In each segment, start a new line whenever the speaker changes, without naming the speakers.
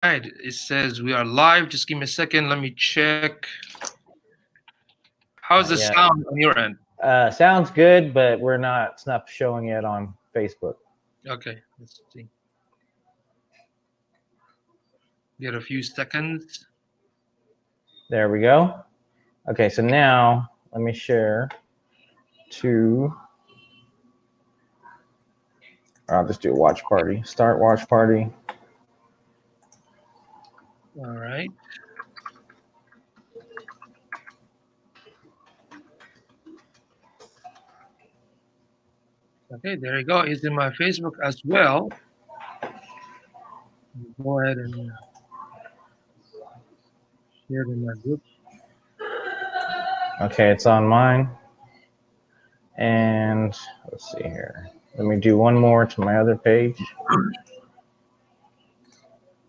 right, it says we are live. Just give me a second. Let me check. How's the
Yeah.
sound on your end?
Sounds good, but it's not showing it on Facebook.
Okay, let's see. Get a few seconds.
There we go. Okay, so now let me share to, or I'll just do a watch party. Start watch party.
All right. Okay, there you go. It's in my Facebook as well. Go ahead and share it in my group.
Okay, it's on mine. And let's see here. Let me do one more to my other page.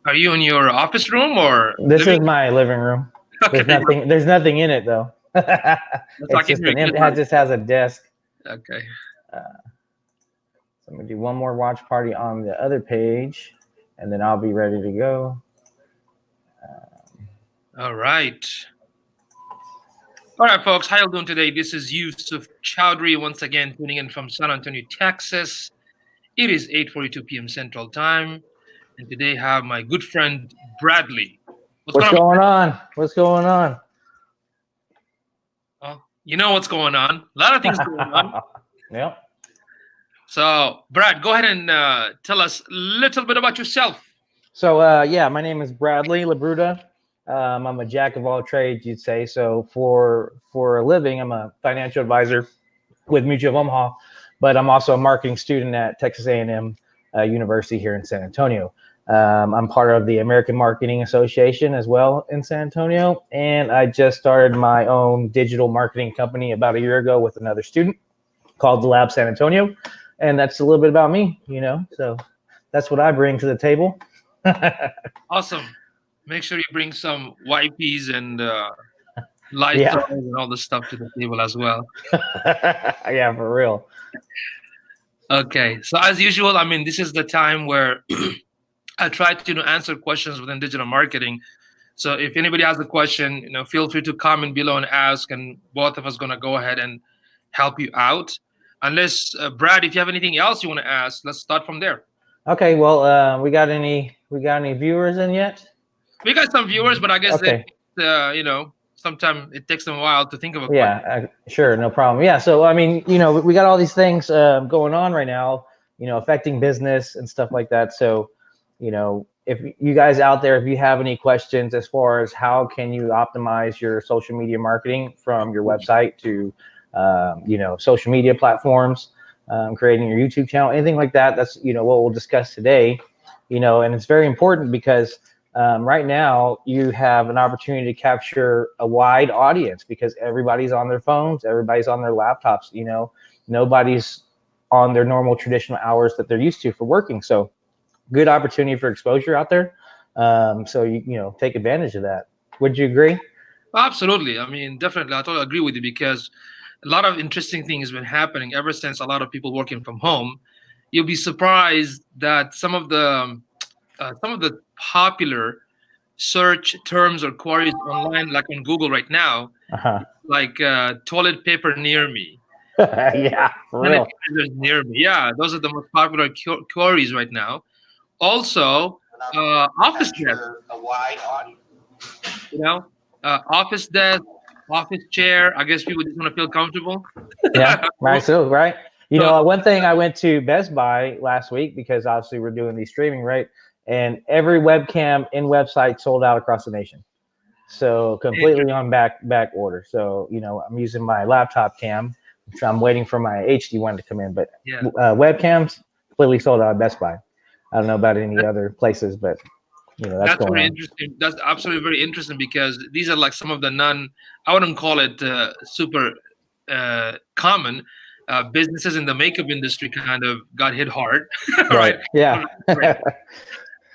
Are you in your office room or
This is
living?
my living room.
Okay,
There's nothing in it though.
that's
It's
like in
just
your
an empty. It just has a desk.
Okay.
Uh, so I'm gonna do one more watch party on the other page, and then I'll be ready to go.
All right. All right, folks. How you doing today? This is Yusuf Chowdhury once again tuning in from San Antonio, Texas. It is 8:42 p.m. Central Time, and today I have my good friend Bradley. What's
What's
going on?
going on? What's going on?
Well, you know what's going on. A lot of things going on.
Yep.
So, Brad, go ahead and tell us a little bit about yourself.
So yeah, my name is Bradley Labruta. I'm a jack of all trades, you'd say. So for a living, I'm a financial advisor with Mutual of Omaha, but I'm also a marketing student at Texas A&M University here in San Antonio. I'm part of the American Marketing Association as well in San Antonio, and I just started my own digital marketing company about a year ago with another student called the Lab San Antonio, and that's a little bit about me, So that's what I bring to the table.
Awesome. Make sure you bring some wipes and light
Yeah.
and all the stuff to the table as well.
Yeah, for real.
Okay. So, as usual, I mean, this is the time where I try to answer questions within digital marketing. So, if anybody has a question, feel free to comment below and ask, and both of us gonna go ahead and help you out. Unless, Brad, if you have anything else you want to ask, let's start from there.
Okay, well, we got any viewers in yet?
We got some viewers, but I guess
Okay.
sometimes it takes them a while to think of a question.
Yeah, sure, no problem. Yeah, so I mean, we got all these things going on right now, affecting business and stuff like that. So, if you guys out there, if you have any questions as far as how can you optimize your social media marketing from your website to, social media platforms, creating your YouTube channel, anything like that, that's what we'll discuss today. And it's very important because right now you have an opportunity to capture a wide audience because everybody's on their phones, everybody's on their laptops, nobody's on their normal traditional hours that they're used to for working. So good opportunity for exposure out there. So you take advantage of that. Would you agree?
Absolutely. I mean, definitely. I totally agree with you because a lot of interesting things have been happening ever since a lot of people working from home. You'll be surprised that some of the popular search terms or queries online, like on Google right now,
Uh-huh.
like toilet paper near me,
Yeah, for real.
sanitizers near me. Yeah, those are the most popular queries right now. Also, office desk. You know, office desk, office chair. I guess people just want to feel comfortable.
Yeah, right. So, right.
So,
One thing, I went to Best Buy last week because obviously we're doing these streaming, right? And every webcam in website sold out across the nation. So completely on back order. So, I'm using my laptop cam. So I'm waiting for my HD one to come in, but
yeah,
webcams completely sold out at Best Buy. I don't know about any other places, but that's
that's
going
very
on.
interesting. That's absolutely very interesting because these are like some of the I wouldn't call it super common. Businesses in the makeup industry kind of got hit hard, right?
Right. Yeah.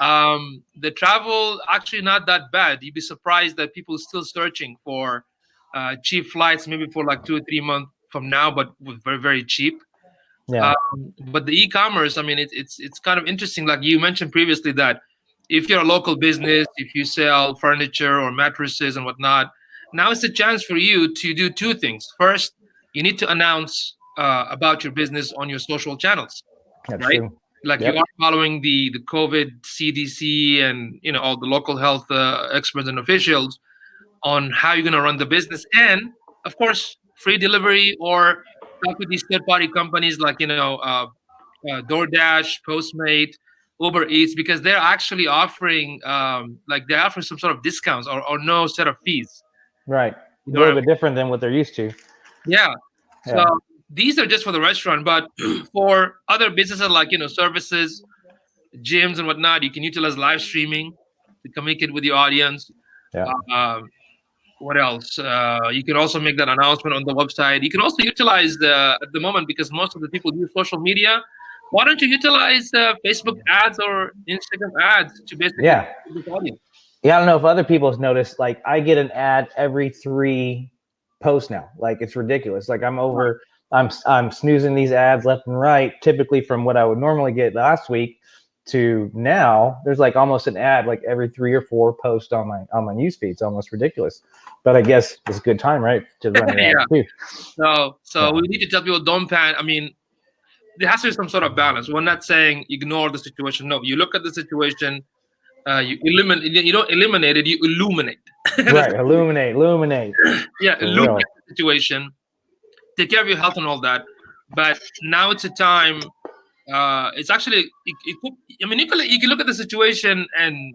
The travel actually not that bad. You'd be surprised that people are still searching for cheap flights, maybe for like 2 or 3 months from now, but with very very cheap.
Yeah.
But the e-commerce, I mean, it's kind of interesting. Like you mentioned previously, that if you're a local business, if you sell furniture or mattresses and whatnot, now is the chance for you to do two things. First, you need to announce about your business on your social channels,
That's
right?
true.
Like you
Yep.
are following the COVID CDC and all the local health experts and officials on how you're going to run the business, and of course, free delivery, or talk with these third-party companies like DoorDash, Postmate, Uber Eats, because they're actually offering like they're offering some sort of discounts or no set of fees.
Right. A
You know what
little
I mean?
bit different than what they're used to.
Yeah. So
Yeah.
these are just for the restaurant, but for other businesses like services, gyms and whatnot, you can utilize live streaming to communicate with your audience.
Yeah.
Um, what else? You can also make that announcement on the website. You can also utilize the at the moment, because most of the people use social media. Why don't you utilize Facebook ads or Instagram ads to basically
Yeah.
get this audience?
Yeah. I don't know if other people have noticed. Like, I get an ad every 3 posts now. Like, it's ridiculous. Like, I'm snoozing these ads left and right. Typically, from what I would normally get last week to now, there's like almost an ad like every 3 or 4 posts on my news feed. It's almost ridiculous. But I guess it's a good time, right, to run your ads
Yeah.
too.
So
Yeah.
we need to tell people, don't pan. I mean, there has to be some sort of balance. We're not saying ignore the situation. No, you look at the situation. You eliminate. You don't eliminate it. You illuminate. the
Right.
situation.
Illuminate
Yeah,
for real.
illuminate the situation. Take care of your health and all that. But now it's a time. It's actually. It could, I mean, you can look at the situation and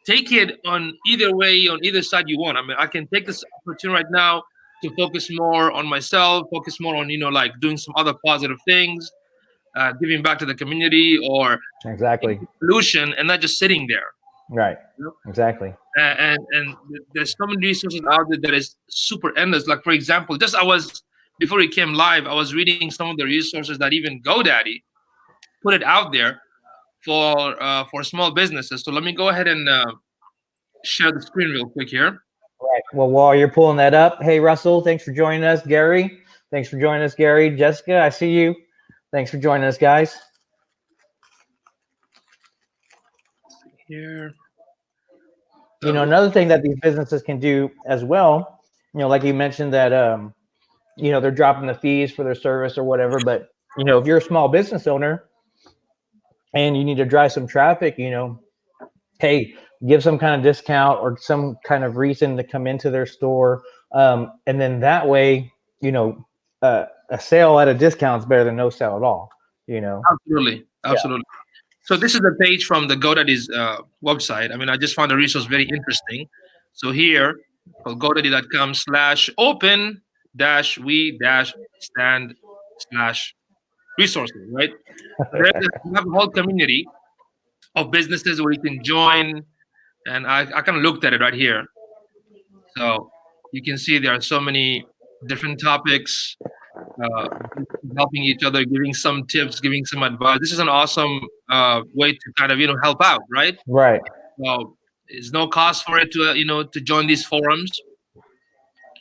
take it on either way, on either side you want. I mean, I can take this opportunity right now to focus more on myself, focus more on like doing some other positive things, giving back to the community, or
Exactly.
solution, and not just sitting there.
Right.
You know?
Exactly.
And there's so many resources out there that is super endless. Like, for example, just I was before we came live, I was reading some of the resources that even GoDaddy put it out there for small businesses. So let me go ahead and share the screen real quick here.
Right. Well, while you're pulling that up, hey Russell, thanks for joining us. Gary, thanks for joining us. Gary, Jessica, I see you. Thanks for joining us, guys.
Here.
Another thing that these businesses can do as well, like you mentioned that, they're dropping the fees for their service or whatever. But if you're a small business owner and you need to drive some traffic, hey, give some kind of discount or some kind of reason to come into their store, and then that way, a sale at a discount is better than no sale at all.
Absolutely,
Yeah.
absolutely. So this is the page from the GoDaddy's website. I mean, I just found the resource very interesting. So here, called GoDaddy.com/open dash we dash stand slash resources, right? So you have a whole community of businesses where you can join, and I kind of looked at it right here. So you can see there are so many different topics, uh, helping each other, giving some tips, giving some advice. This is an awesome way to kind of help out, right?
Right.
So there's no cost for it to to join these forums.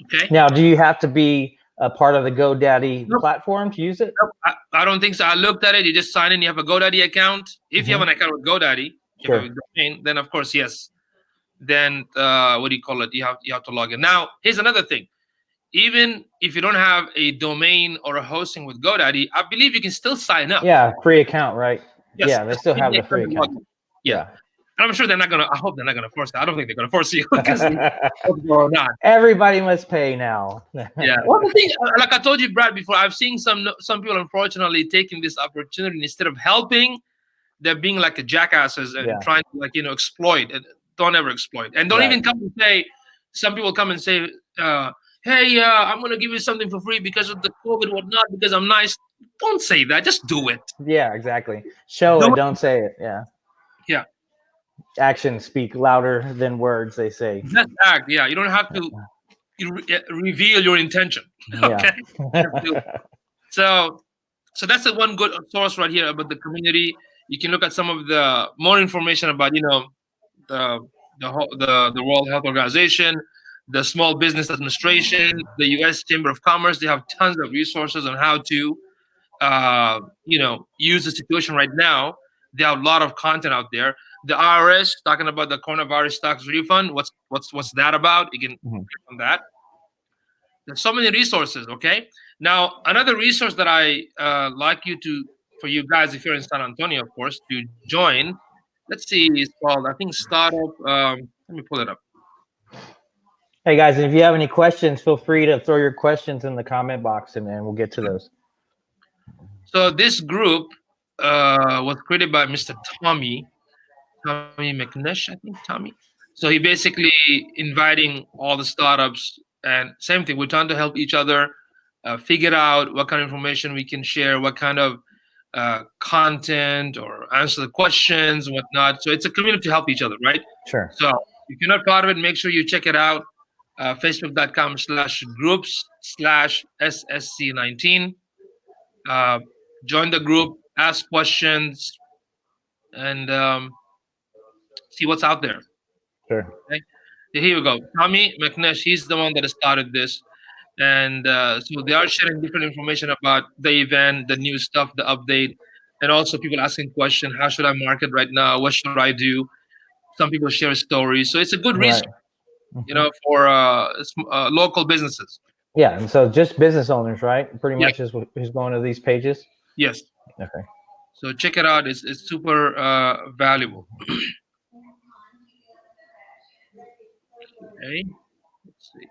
Okay.
Now, do you have to be a part of the GoDaddy
Nope,
platform to use it?
nope. I don't think so. I looked at it. You just sign in. You have a GoDaddy account. If you have
Mm-hmm.
an account with GoDaddy, if you have
Sure.
a domain, then of course yes. Then what do you call it? You have to log in. Now here's another thing. Even if you don't have a domain or a hosting with GoDaddy, I believe you can still sign up.
Yeah, free account, right?
Yes,
Yeah, they
just
still
create
have
the
the free
account and log
account.
in. Yeah,
Yeah.
and I'm sure they're not gonna. I hope they're not gonna force it. I don't think they're gonna force you because what's going on.
Everybody must pay now.
Yeah. Well, the thing, like I told you, Brad, before, I've seen some people unfortunately taking this opportunity instead of helping, they're being like a jackasses and
Yeah.
trying to exploit. And don't ever exploit. And don't
Right.
even come and say. Some people come and say, "Hey, I'm gonna give you something for free because of the COVID, whatnot, because I'm nice." Don't say that. Just do it.
Yeah, exactly. Show
Do
it,
it.
don't say it. Yeah.
Yeah.
Actions speak louder than words, they say.
Just act. Yeah. You don't have to reveal your intention.
Yeah.
Okay. Just do it. So that's the one good source right here about the community. You can look at some of the more information about the the World Health Organization, the Small Business Administration, the U.S. Chamber of Commerce. They have tons of resources on how to use the situation right now. They have a lot of content out there. the IRS talking about the coronavirus tax refund. What's that about? You can click on that. There's so many resources. Okay. Now another resource that I like you to for you guys if you're in San Antonio, of course, to join. Let's see. It's called I think Startup. Let me pull it up.
Hey guys, and if you have any questions, feel free to throw your questions in the comment box, and then we'll get to those.
So this group was created by Mr. Tommy McNish, I think Tommy. So he basically inviting all the startups, and same thing. We're trying to help each other figure out what kind of information we can share, what kind of content, or answer the questions and whatnot. So it's a community to help each other, right?
Sure.
So if you're not part of it, make sure you check it out. Facebook.com/groups/SSC19. Join the group, ask questions, and see what's out there.
Sure.
Okay? Here we go. Tommy McNish, he's the one that started this. And so they are sharing different information about the event, the new stuff, the update, and also people asking questions. How should I market right now? What should I do? Some people share stories. So it's a good resource, for local businesses.
Yeah, and so just business owners, right? Pretty
Yeah.
much is who's going to these pages.
Yes.
Okay.
So check it out. It's super valuable. Okay. Let's see.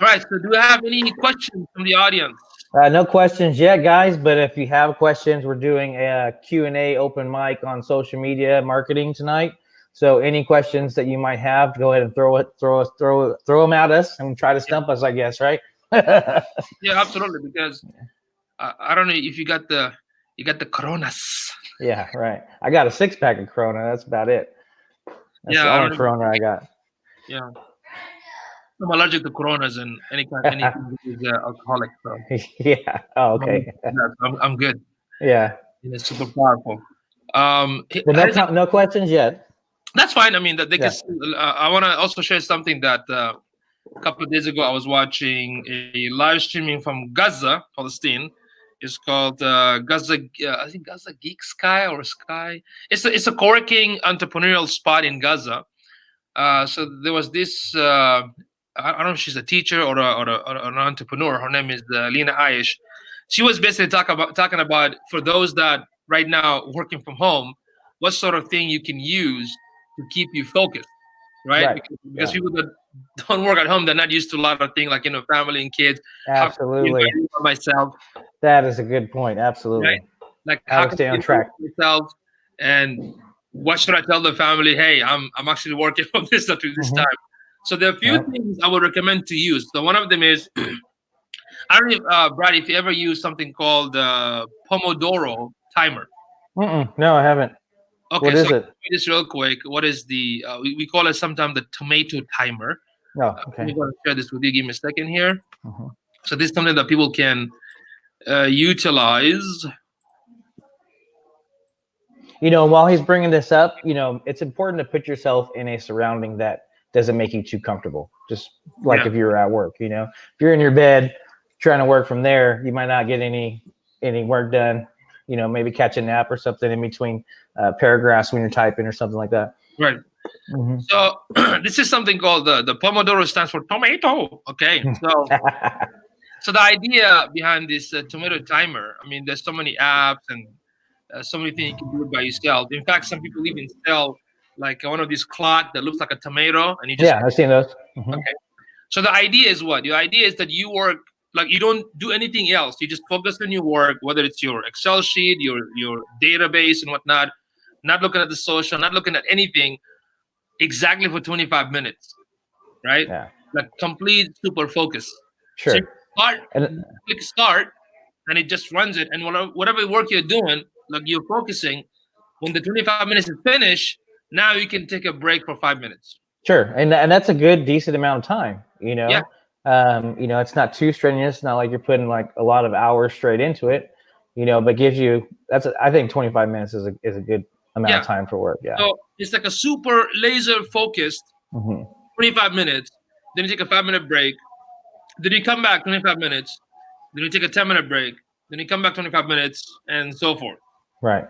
All right. So do you have any questions from the audience?
No questions yet, guys. But if you have questions, we're doing a Q&A open mic on social media marketing tonight. So any questions that you might have, go ahead and throw them at us and try to stump us, I guess, right?
Yeah, absolutely. Because I don't know if you got the coronas.
Yeah, right. I got a 6-pack of Corona. That's about it. That's the only Corona I got.
Yeah. I'm allergic to coronas and anything is alcoholic. So
yeah. Oh, okay.
I'm good.
Yeah.
And it's super powerful.
Well, no questions yet.
That's fine. I mean, that they can. I want to also share something that a couple of days ago I was watching a live streaming from Gaza, Palestine. It's called Gaza. I think Gaza Geek Sky or Sky. It's a co-working entrepreneurial spot in Gaza. So there was this. I don't know if she's a teacher or an entrepreneur. Her name is Lena Aish. She was basically talking about for those that right now working from home, what sort of thing you can use to keep you focused, right? Because people that don't work at home, they're not used to a lot of things like family and kids.
Absolutely.
Myself.
That is a good point. Absolutely.
Right? Like
how to stay on track.
Myself, and what should I tell the family? Hey, I'm actually working from this to this time. So there are a few things I would recommend to use. So one of them is, I don't know, Brad, if you ever use something called Pomodoro timer.
No, I haven't.
Okay,
what is it?
Just real quick. What is the? We call it sometimes the tomato timer.
Oh, okay.
I'm going to share this with you. Give me a second here. So this is something that people can utilize.
While he's bringing this up, it's important to put yourself in a surrounding that doesn't make you too comfortable. Just like if you're at work, if you're in your bed trying to work from there, you might not get any work done. Maybe catch a nap or something in between paragraphs when you're typing or something like that.
Right. So this is something called the Pomodoro stands for tomato. Okay. So the idea behind this tomato timer, I mean, there's so many apps and so many things you can do it by yourself. In fact, some people even sell like one of these clock that looks like a tomato, and you just
I've seen those.
Okay. So the idea is what? The idea is that you work like you don't do anything else. You just focus on your work, whether it's your Excel sheet, your database, and whatnot. Not looking at the social, not looking at anything. Exactly for 25 minutes, right?
Yeah.
Like complete super focus.
Sure.
So you click start, and it just runs it. And whatever work you're doing, like you're focusing, when the 25 minutes is finished, now you can take a break for 5 minutes.
Sure, and that's a good, decent amount of time.
Yeah.
It's not too strenuous. Not like you're putting like a lot of hours straight into it. But gives you I think 25 minutes is a good amount of time for work. Yeah.
So it's like a super laser focused 25 minutes. Then you take a 5-minute break. Then you come back 25 minutes. Then you take a 10-minute break. Then you come back 25 minutes, and so forth.
Right.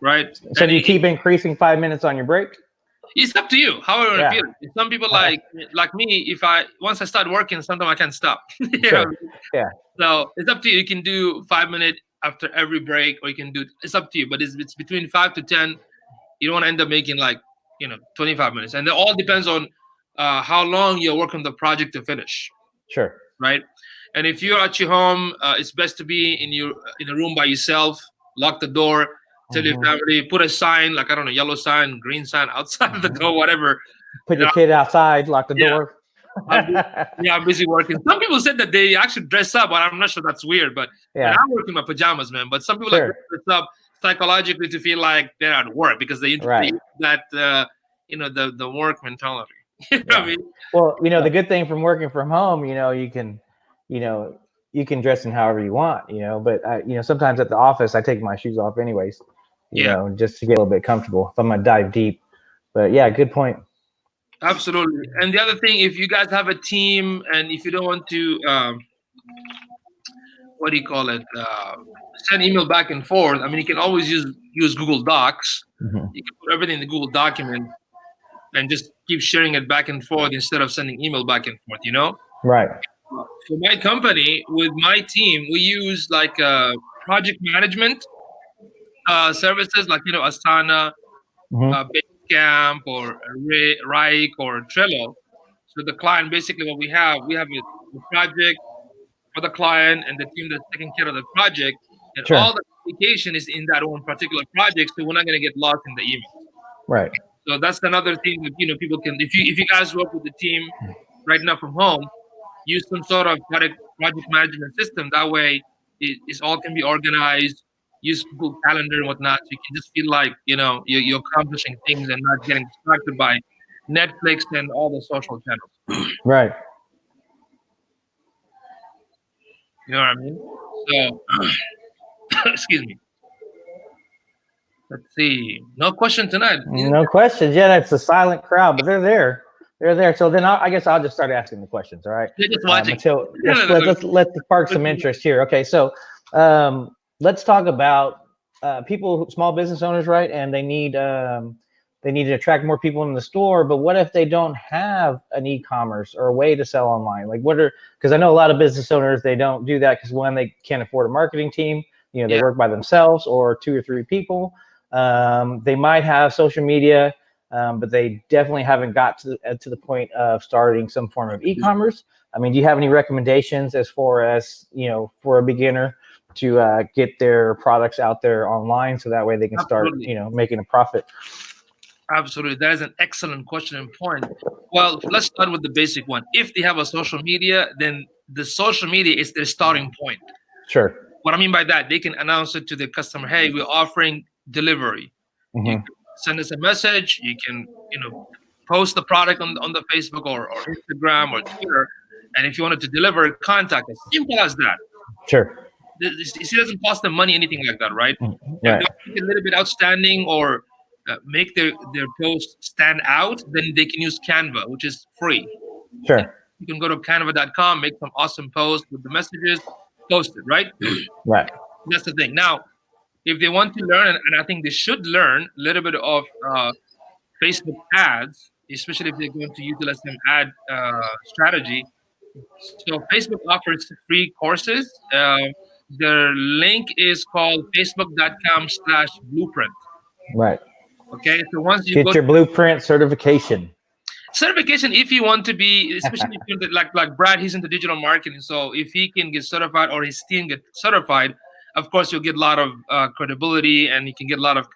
right?
So
And
do you keep increasing 5 minutes on your break?
it's up to you. However you want to
Yeah.
feel it. Some people like me. If I once I start working, sometimes I can't stop. you know.
Sure. Yeah.
So it's up to you. You can do 5 minutes after every break, or you can do. It's up to you. But it's between 5 to 10. You don't want to end up making like 25 minutes, and it all depends on how long you're working on the project to finish,
Sure.
right? And if you're at your home, it's best to be in a room by yourself. Lock the door. Tell your
Mhm.
family. Put a sign, like I don't know, yellow sign, green sign outside of the
Mhm.
door, whatever.
Put
And
your kid outside, lock the
yeah,
door.
I'm bu- yeah, I'm busy working. Some people said that they actually dress up, but I'm not sure that's weird. But man,
Yeah.
I work in my pajamas, man. But some people like
Sure.
dress up psychologically to feel like they're at work because they
Right.
use that the work mentality. you know what I
Yeah.
mean?
Well,
So,
the good thing from working from home, you know, you can dress in however you want, but sometimes at the office, I take my shoes off anyways,
yeah,
just to get a little bit comfortable if I'm gonna dive deep. But yeah, good point.
absolutely. And the other thing, if you guys have a team, and if you don't want to, what do you call it? Send email back and forth. I mean, you can always use Google Docs.
Hmm.
You can put everything in the Google document and just keep sharing it back and forth instead of sending email back and forth.
Right.
For my company, with my team, we use like project management services like Asana,
Hmm.
Basecamp, or Rike, or Trello. So the client, basically, what we have a project for the client and the team that's taking care of the project, and
Sure.
all the communication is in that one particular project, so we're not going to get lost in the email.
Right.
So that's another thing that people can. If you guys work with the team right now from home, use some sort of project management system. That way, it's all can be organized. Use Google Calendar and whatnot, so you can just feel like you're accomplishing things and not getting distracted by Netflix and all the social channels.
Right.
You know what I mean? So, excuse me. Let's see. No question tonight.
No questions. Yeah, that's a silent crowd, but they're there. They're there. So then I guess I'll just start asking the questions. All right.
They're just watching.
Until
No, no, no,
let's spark some
no.
interest here. Okay. So let's talk about people, small business owners, right? And they need to attract more people in the store. But what if they don't have an e-commerce or a way to sell online? Like because I know a lot of business owners, they don't do that because one, they can't afford a marketing team. They
Yeah,
work by themselves or two or three people. They might have social media, but they definitely haven't got to the point of starting some form of e-commerce. I mean, do you have any recommendations as far as for a beginner to get their products out there online so that way they can start
absolutely.
making a profit?
Absolutely. That is an excellent question and point. Well, let's start with the basic one. If they have a social media, then the social media is their starting point.
Sure.
What I mean by that, they can announce it to the customer, hey, we're offering delivery. You
Hmm.
can send us a message. You can, post the product on the Facebook or Instagram or Twitter. And if you wanted to deliver, contact us. Simple as that.
Sure.
It doesn't cost them money, anything like that, right? If they
Right.
want to make it a little bit outstanding or make their post stand out, then they can use Canva, which is free. And
Sure.
you can go to canva.com, make some awesome posts with the messages, post it, right?
Right.
That's the thing. Now, if they want to learn, and I think they should learn a little bit of Facebook ads, especially if they're going to utilize some ad strategy. So Facebook offers free courses. Their link is called facebook.com/blueprint.
Right.
Okay, so once you
Get
go
your blueprint certification.
certification, if you want to be, especially if you're like Brad, he's into digital marketing, so if he can get certified or his team get certified, of course you'll get a lot of credibility, and you can get a lot of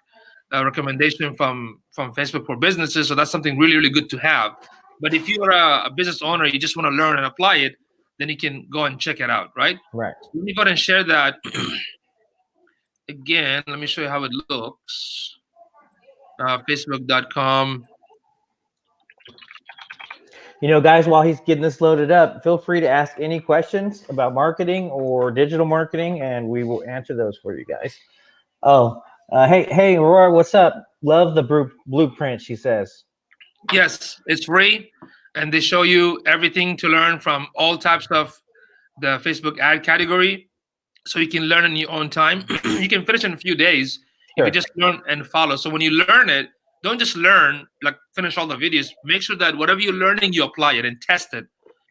recommendation from Facebook for businesses. So that's something really, really good to have. But if you're a business owner, you just want to learn and apply it, then you can go and check it out, right?
Right.
So let me go ahead and share that again. Let me show you how it looks. Facebook.com.
Guys, while he's getting this loaded up, feel free to ask any questions about marketing or digital marketing, and we will answer those for you guys. Oh, hey, Aurora, what's up? Love the blueprint, she says.
Yes, it's free, and they show you everything to learn from all types of the Facebook ad category, so you can learn in your own time. You can finish in a few days. if you
Sure.
just learn and follow. So when you learn it, don't just learn, like finish all the videos. Make sure that whatever you're learning, you apply it and test it.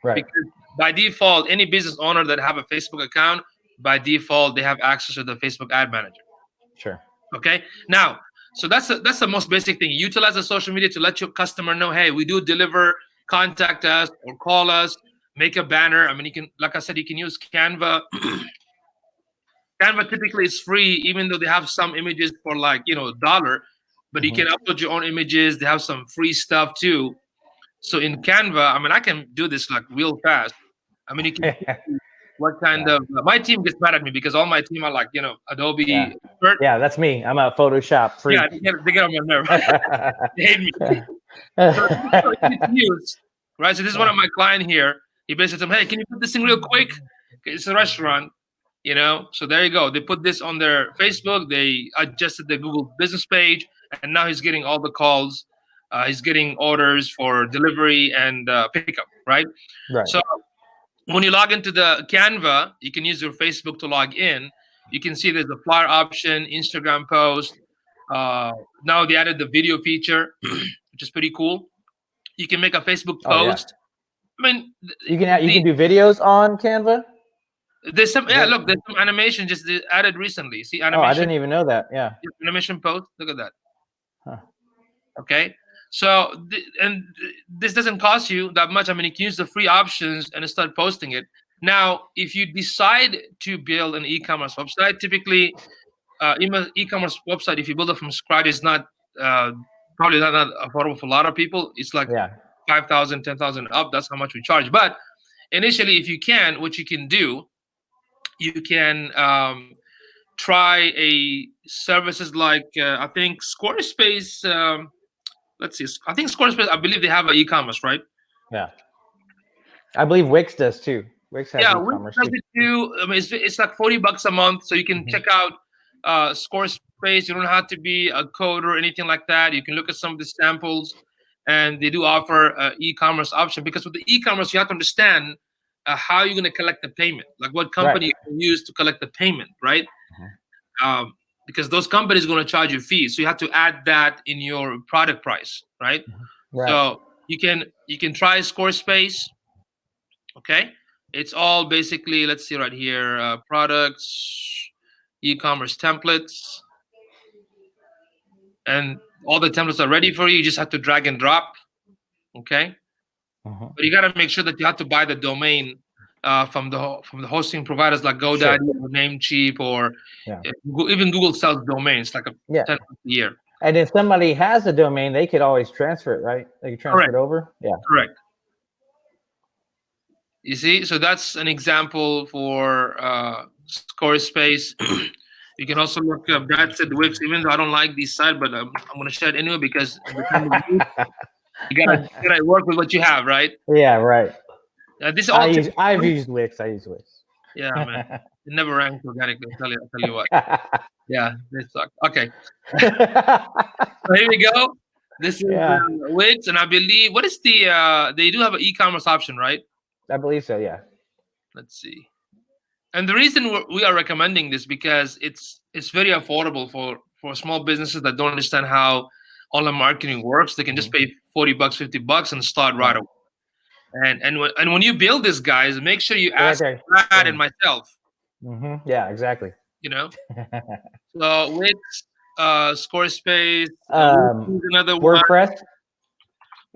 Right.
Because by default, any business owner that have a Facebook account, by default, they have access to the Facebook ad manager.
Sure.
Okay. Now, so that's the most basic thing. Utilize the social media to let your customer know, hey, we do deliver, contact us or call us, make a banner. I mean, you can, like I said, you can use Canva. Canva typically is free, even though they have some images for like, a dollar, but you can upload your own images. They have some free stuff too. So in Canva, I mean, I can do this like real fast. I mean, you can see what kind
Yeah.
of, my team gets mad at me because all my team are like,
Yeah.
Adobe expert.
Yeah, that's me. I'm a Photoshop
Yeah,
freak.
they get on my nerve. They hate me. So this is so easy to use, right? So this is one of my client here. He basically said, "Hey, can you put this in real quick? Okay, it's a restaurant, So there you go. They put this on their Facebook. They adjusted the Google Business page, and now he's getting all the calls. He's getting orders for delivery and pickup, right?
Right.
So when you log into the Canva, you can use your Facebook to log in. You can see there's a flyer option, Instagram post. Now they added the video feature, which is pretty cool. You can make a Facebook
Oh yeah.
post. I mean,
You can do videos on Canva?
there's some,
Is
yeah.
that?
Look, there's some animation just added recently. See
Oh, I
animation,
didn't even know that. Yeah.
animation post. Look at that.
Huh.
Okay, so this doesn't cost you that much. I mean, you can use the free options and start posting it. Now, if you decide to build an e-commerce website, typically, e-commerce website, if you build it from scratch, is not probably not affordable for a lot of people. It's like
Yeah.
5,000, 10,000 up. That's how much we charge. But initially, if you can, what you can do, you can try a services like I think Squarespace. Let's see. I think Squarespace. I believe they have an e-commerce, right?
Yeah. I believe Wix does too. Wix has
Yeah, Wix
e-commerce
does
too.
it too. I mean, it's like $40 a month, so you can check out Squarespace. You don't have to be a coder or anything like that. You can look at some of the samples, and they do offer an e-commerce option. Because with the e-commerce, you have to understand how you're going to collect the payment, like what
Right.
company you can use to collect the payment, right? Because those companies are going to charge you fees, so you have to add that in your product price, right?
Right.
So you can try Squarespace. Okay, it's all basically, let's see right here, products, e-commerce templates, and all the templates are ready for you. You just have to drag and drop. Okay, but you got to make sure that you have to buy the domain from the hosting providers like
Sure.
GoDaddy or Namecheap, or
Yeah.
even Google sells domains like a
Yeah.
10 a year.
And if somebody has a domain, they could always transfer it, right? They could transfer
Correct,
it over. Yeah.
correct. You see, so that's an example for Squarespace. You can also look up Brad said Wix, even though I don't like these sites, but I'm going to share it anyway because at the time of use, you gotta work with what you have, right?
Yeah. Right.
This all takes
I've used Wix. I use Wix.
yeah, man. It never ranks organically. I'll tell you what. Yeah, they suck. Okay, so here we go. This is
Yeah.
Wix, and I believe what is the they do have an e-commerce option, right?
I believe so. Yeah.
Let's see. And the reason we are recommending this because it's very affordable for small businesses that don't understand how online marketing works. They can just pay $40, $50, and start right away. And when you build this, guys, make sure you
Right
ask
there.
Brad and myself.
Yeah. Exactly.
So with Squarespace, another one.
WordPress.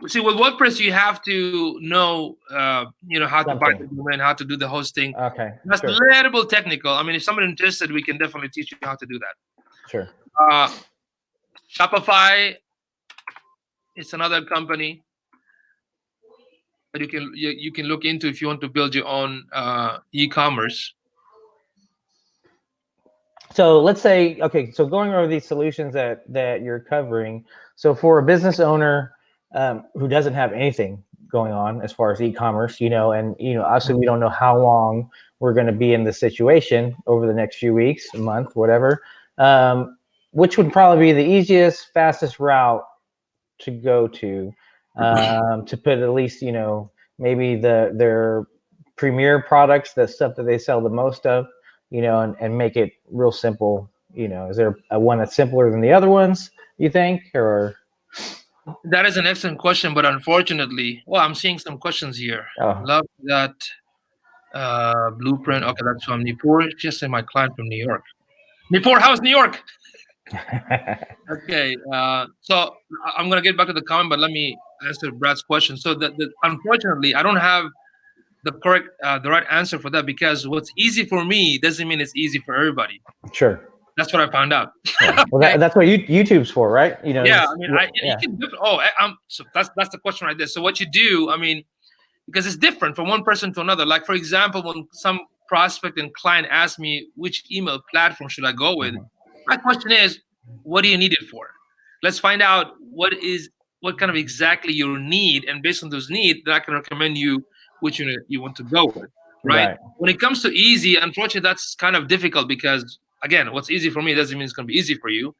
See, with WordPress, you have to know, how to buy the
Something.
domain, how to do the hosting.
Okay.
That's a
Sure.
little technical. I mean, if somebody's interested, we can definitely teach you how to do that.
Sure.
Shopify, it's another company that you can look into if you want to build your own e-commerce.
So let's say, okay, so going over these solutions that you're covering. So for a business owner who doesn't have anything going on as far as e-commerce, and obviously we don't know how long we're going to be in this situation over the next few weeks, a month, whatever. Which would probably be the easiest, fastest route to go to put at least, maybe their premier products, the stuff that they sell the most of, and make it real simple Is there a one that's simpler than the other ones, you think? Or
That is an excellent question, but unfortunately, well, I'm seeing some questions here.
oh.
Love that blueprint. Okay, that's from Nipur. Just say my client from New York. Nipur, how's New York? Okay, so I'm gonna get back to the comment, but let me answer Brad's question. So unfortunately, I don't have the right answer for that, because what's easy for me doesn't mean it's easy for everybody.
Sure.
That's what I found out.
Yeah. Well,
Okay.
that's what YouTube's for, right?
Yeah, I mean, you
yeah.
can do. Oh, so that's the question right there. So what you do, I mean, because it's different from one person to another. Like, for example, when some prospect and client ask me which email platform should I go with, my question is, what do you need it for? Let's find out what kind of exactly your need, and based on those needs, then I can recommend you which unit you want to go with, right?
Right.
When it comes to easy, unfortunately, that's kind of difficult, because again, what's easy for me doesn't mean it's going to be easy for you.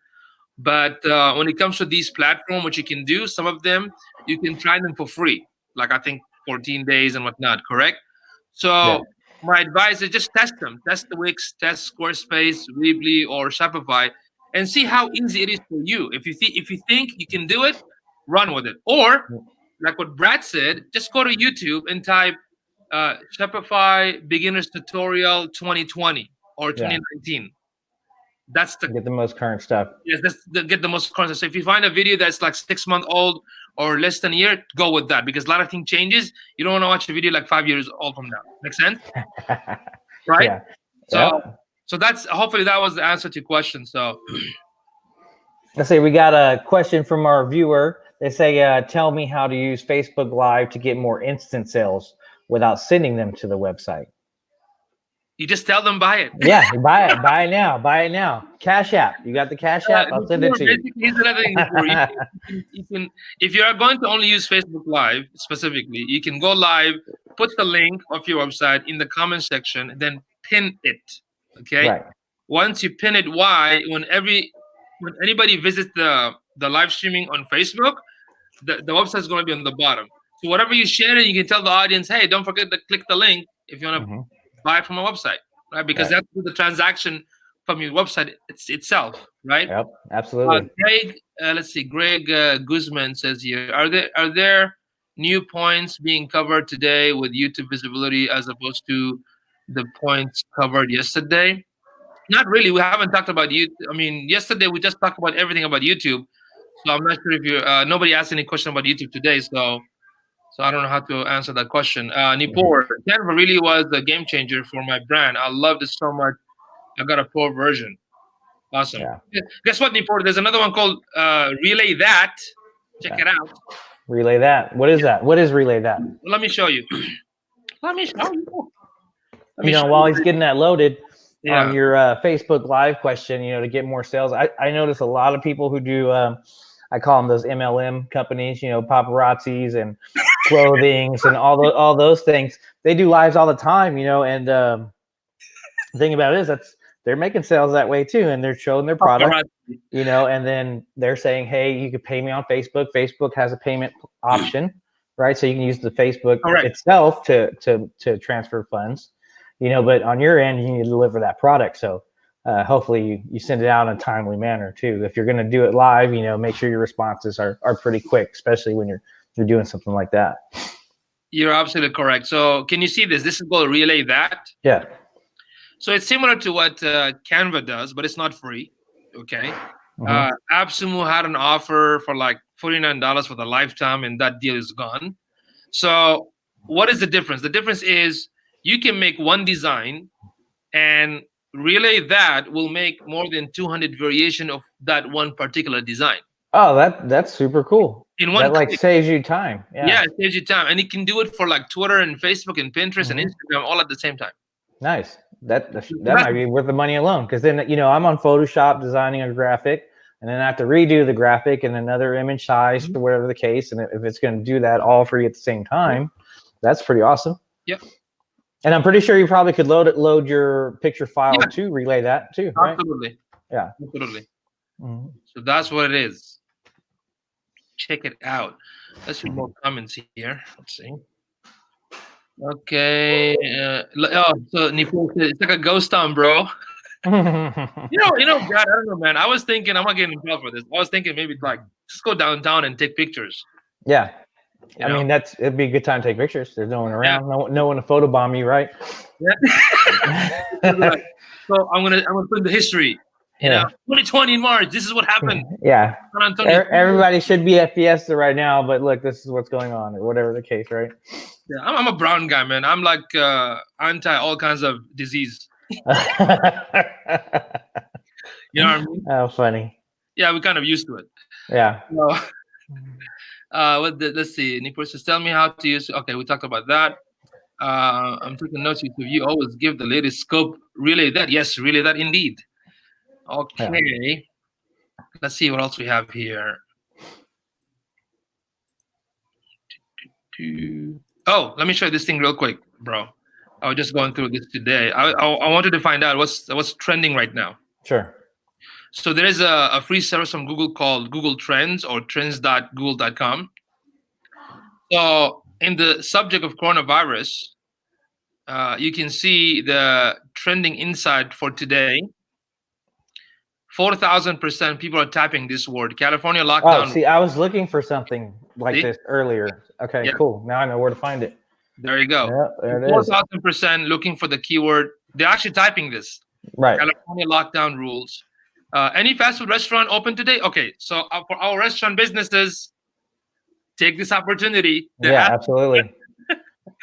But when it comes to these platforms, what you can do, some of them you can try them for free, like I think 14 days and whatnot. Correct.
Yeah.
So my advice is just test them. Test the Wix, test Squarespace, Weebly, or Shopify, and see how easy it is for you. If you think you can do it, run with it. Or like what Brad said, just go to YouTube and type Shopify beginners tutorial 2020 or
Yeah.
2019. That's the
Get the most current stuff.
Yes, get the most content. So if you find a video that's like 6 months old or less than a year, go with that, because a lot of things changes. You don't want to watch a video like 5 years old from now. Make sense? Right?
Yeah.
So
Yep.
so that's, hopefully that was the answer to your question. So
Let's see. We got a question from our viewer. They say, "Tell me how to use Facebook Live to get more instant sales without sending them to the website."
you just tell them buy it.
Yeah, buy it. Buy it now. Buy it now. Cash App. You got the Cash App? I'll send it to you.
Basically, here's another thing. Before you can, if you are going to only use Facebook Live specifically, you can go live, put the link of your website in the comment section, and then pin it. Okay.
Right.
Once you pin it, when anybody visits the live streaming on Facebook, the website is going to be on the bottom. So whatever you share, it, you can tell the audience, hey, don't forget to click the link if you want to buy from a website, right? Because
Right.
that's the transaction from your website itself, right?
Yep. Absolutely.
Greg, let's see. Greg Guzman says here, are there new points being covered today with YouTube visibility as opposed to the points covered yesterday? Not really. We haven't talked about YouTube. I mean, yesterday we just talked about everything about YouTube. So I'm not sure if you. Nobody asked any question about YouTube today, so I don't know how to answer that question. Nipur, Canva really was a game changer for my brand. I loved it so much. I got a pro version. Awesome.
Yeah.
Guess what, Nipur? There's another one called Relay That. Check it out.
Relay That. What is that? What is Relay That?
Let me show you. Let me show you.
While he's getting that loaded,
Yeah.
on your Facebook Live question, to get more sales, I notice a lot of people who do, I call them those MLM companies, paparazzis and clothings and all those things. They do lives all the time, and the thing about it is they're making sales that way too, and they're showing their product, and then they're saying, hey, you could pay me on Facebook. Facebook has a payment option, right? So you can use the Facebook itself to transfer funds. But on your end, you need to deliver that product. So hopefully you send it out in a timely manner too. If you're going to do it live, make sure your responses are pretty quick, especially when you're doing something like that.
You're absolutely correct. So can you see this? This is called Relay That.
Yeah.
So it's similar to what Canva does, but it's not free. Okay. AppSumo had an offer for like $49 for the lifetime, and that deal is gone. So what is the difference? The difference is you can make one design, and Relay That will make more than 200 variation of that one particular design.
Oh, that's super cool.
In one
that
click.
Saves you time.
Yeah, it saves you time, and you can do it for like Twitter and Facebook and Pinterest and Instagram all at the same time.
Nice. That might be worth the money alone, because then I'm on Photoshop designing a graphic, and then I have to redo the graphic and another image size for whatever the case. And if it's going to do that all for you at the same time, that's pretty awesome.
Yep.
And I'm pretty sure you probably could load your picture file to Relay That too, right?
Absolutely.
Yeah.
Absolutely. So that's what it is. Check it out. Let's read more comments here. Let's see. Okay. So Nipur, it's like a ghost town, bro. God, I don't know, man. I was thinking I'm not getting in trouble for this. I was thinking maybe like just go downtown and take pictures.
Yeah.
You
I
know?
mean, it'd be a good time to take pictures. There's no one
Yeah,
around, no one to photobomb you, right?
yeah. Like, so I'm gonna put in the history.
Yeah.
2020 in March. This is what happened.
Yeah.
San Antonio.
Everybody should be at Fiesta right now, but look, this is what's going on, or whatever the case, right?
Yeah, I'm a brown guy, man. I'm like anti all kinds of disease. You know what I mean?
Oh, funny.
Yeah, we're kind of used to it.
Yeah.
So, let's see. Nick says, tell me how to use. Okay, we talked about that. I'm taking notes. You always give the latest scope. Relay that. Yes, relay that indeed. Okay. Yeah. Let's see what else we have here. Oh, let me show you this thing real quick, bro. I was just going through this today. I wanted to find out what's trending right now.
Sure.
So there is a free service from Google called Google Trends or trends.google.com. So in the subject of coronavirus, you can see the trending insight for today. 4,000% people are typing this word. California lockdown.
Oh, see, I was looking for something like this earlier. Okay,
yeah.
Cool. Now I know where to find it.
There you go.
Yeah, there it is.
4,000% looking for the keyword. They're actually typing this.
Right.
California lockdown rules. Any fast food restaurant open today? Okay, so for our restaurant businesses, take this opportunity.
Yeah, absolutely.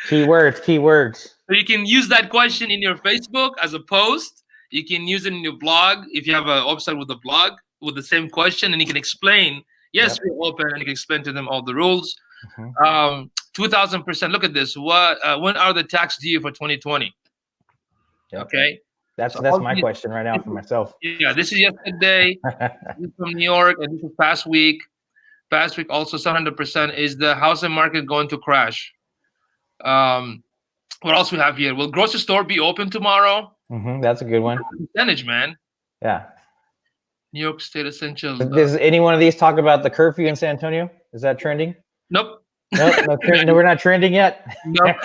Keywords.
So you can use that question in your Facebook as a post. You can use it in your blog if you have a website with a blog with the same question, and you can explain. Yes, we're open, and you can explain to them all the rules. 2,000%. Look at this. When are the tax due for 2020? Yep. Okay.
That's my question right now for myself.
Yeah, this is yesterday. This is from New York, and this is past week. Past week also 700%. Is the housing market going to crash? What else we have here? Will grocery store be open tomorrow?
That's a good one.
Percentage, man.
Yeah.
New York State essentials.
Does any one of these talk about the curfew in San Antonio? Is that trending?
Nope.
Nope. No, we're not trending yet.
Nope.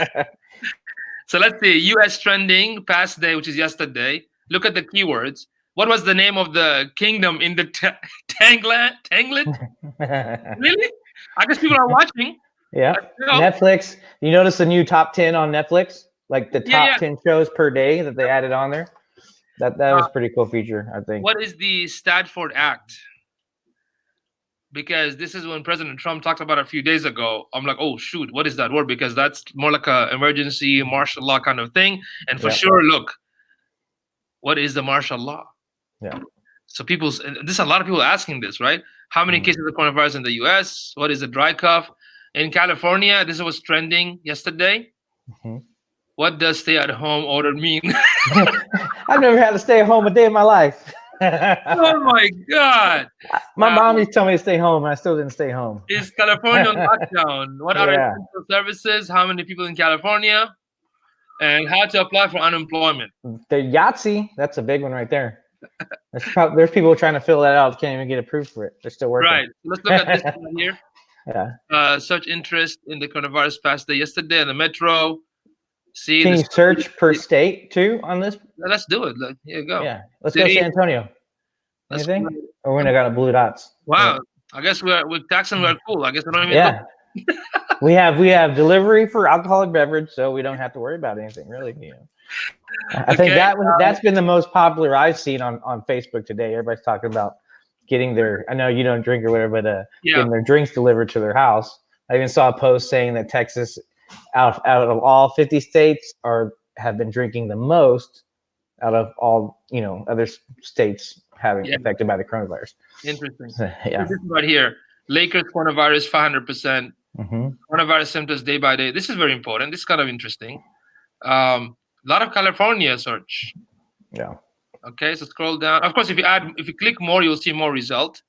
So let's see. U.S. trending past day, which is yesterday. Look at the keywords. What was the name of the kingdom in the Tanglet? Really? I guess people are watching.
Yeah. Netflix. You notice the new top 10 on Netflix? Like the top 10 shows per day that they added on there? That was a pretty cool feature, I think.
What is the Stafford Act? Because this is when President Trump talked about it a few days ago. I'm like, oh, shoot, what is that word? Because that's more like an emergency martial law kind of thing. And for sure, look, what is the martial law?
Yeah.
So there's a lot of people asking this, right? How many cases of coronavirus in the U.S.? What is the dry cough? In California, this was trending yesterday. What does stay-at-home order mean?
I've never had to stay at home a day in my life.
Oh my God!
My mom used to tell me to stay home, and I still didn't stay home.
Is California on lockdown? What are essential services? How many people in California? And how to apply for unemployment?
The Yahtzee, that's a big one right there. There's people trying to fill that out, can't even get approved for it. They're still working.
Right. Let's look at this one here.
Yeah.
Such interest in the coronavirus past day yesterday in the metro. See,
can you search per state too on this?
Let's do it. Here you go.
Yeah, let's go San Antonio. Anything? Or we got a blue dots.
Wow. I guess with Texan we're cool. I guess we don't even look.
we have delivery for alcoholic beverage, so we don't have to worry about anything really. I think that's been the most popular I've seen on Facebook today. Everybody's talking about getting their. I know you don't drink or whatever, but getting their drinks delivered to their house. I even saw a post saying that Texas, out of all 50 states, have been drinking the most out of all other states having affected by the coronavirus.
Interesting.
So,
this is right here. Lakers coronavirus 500%. Coronavirus symptoms day by day. This is very important. This is kind of interesting. A lot of California search.
Yeah.
Okay, so scroll down. Of course, if you click more, you'll see more result.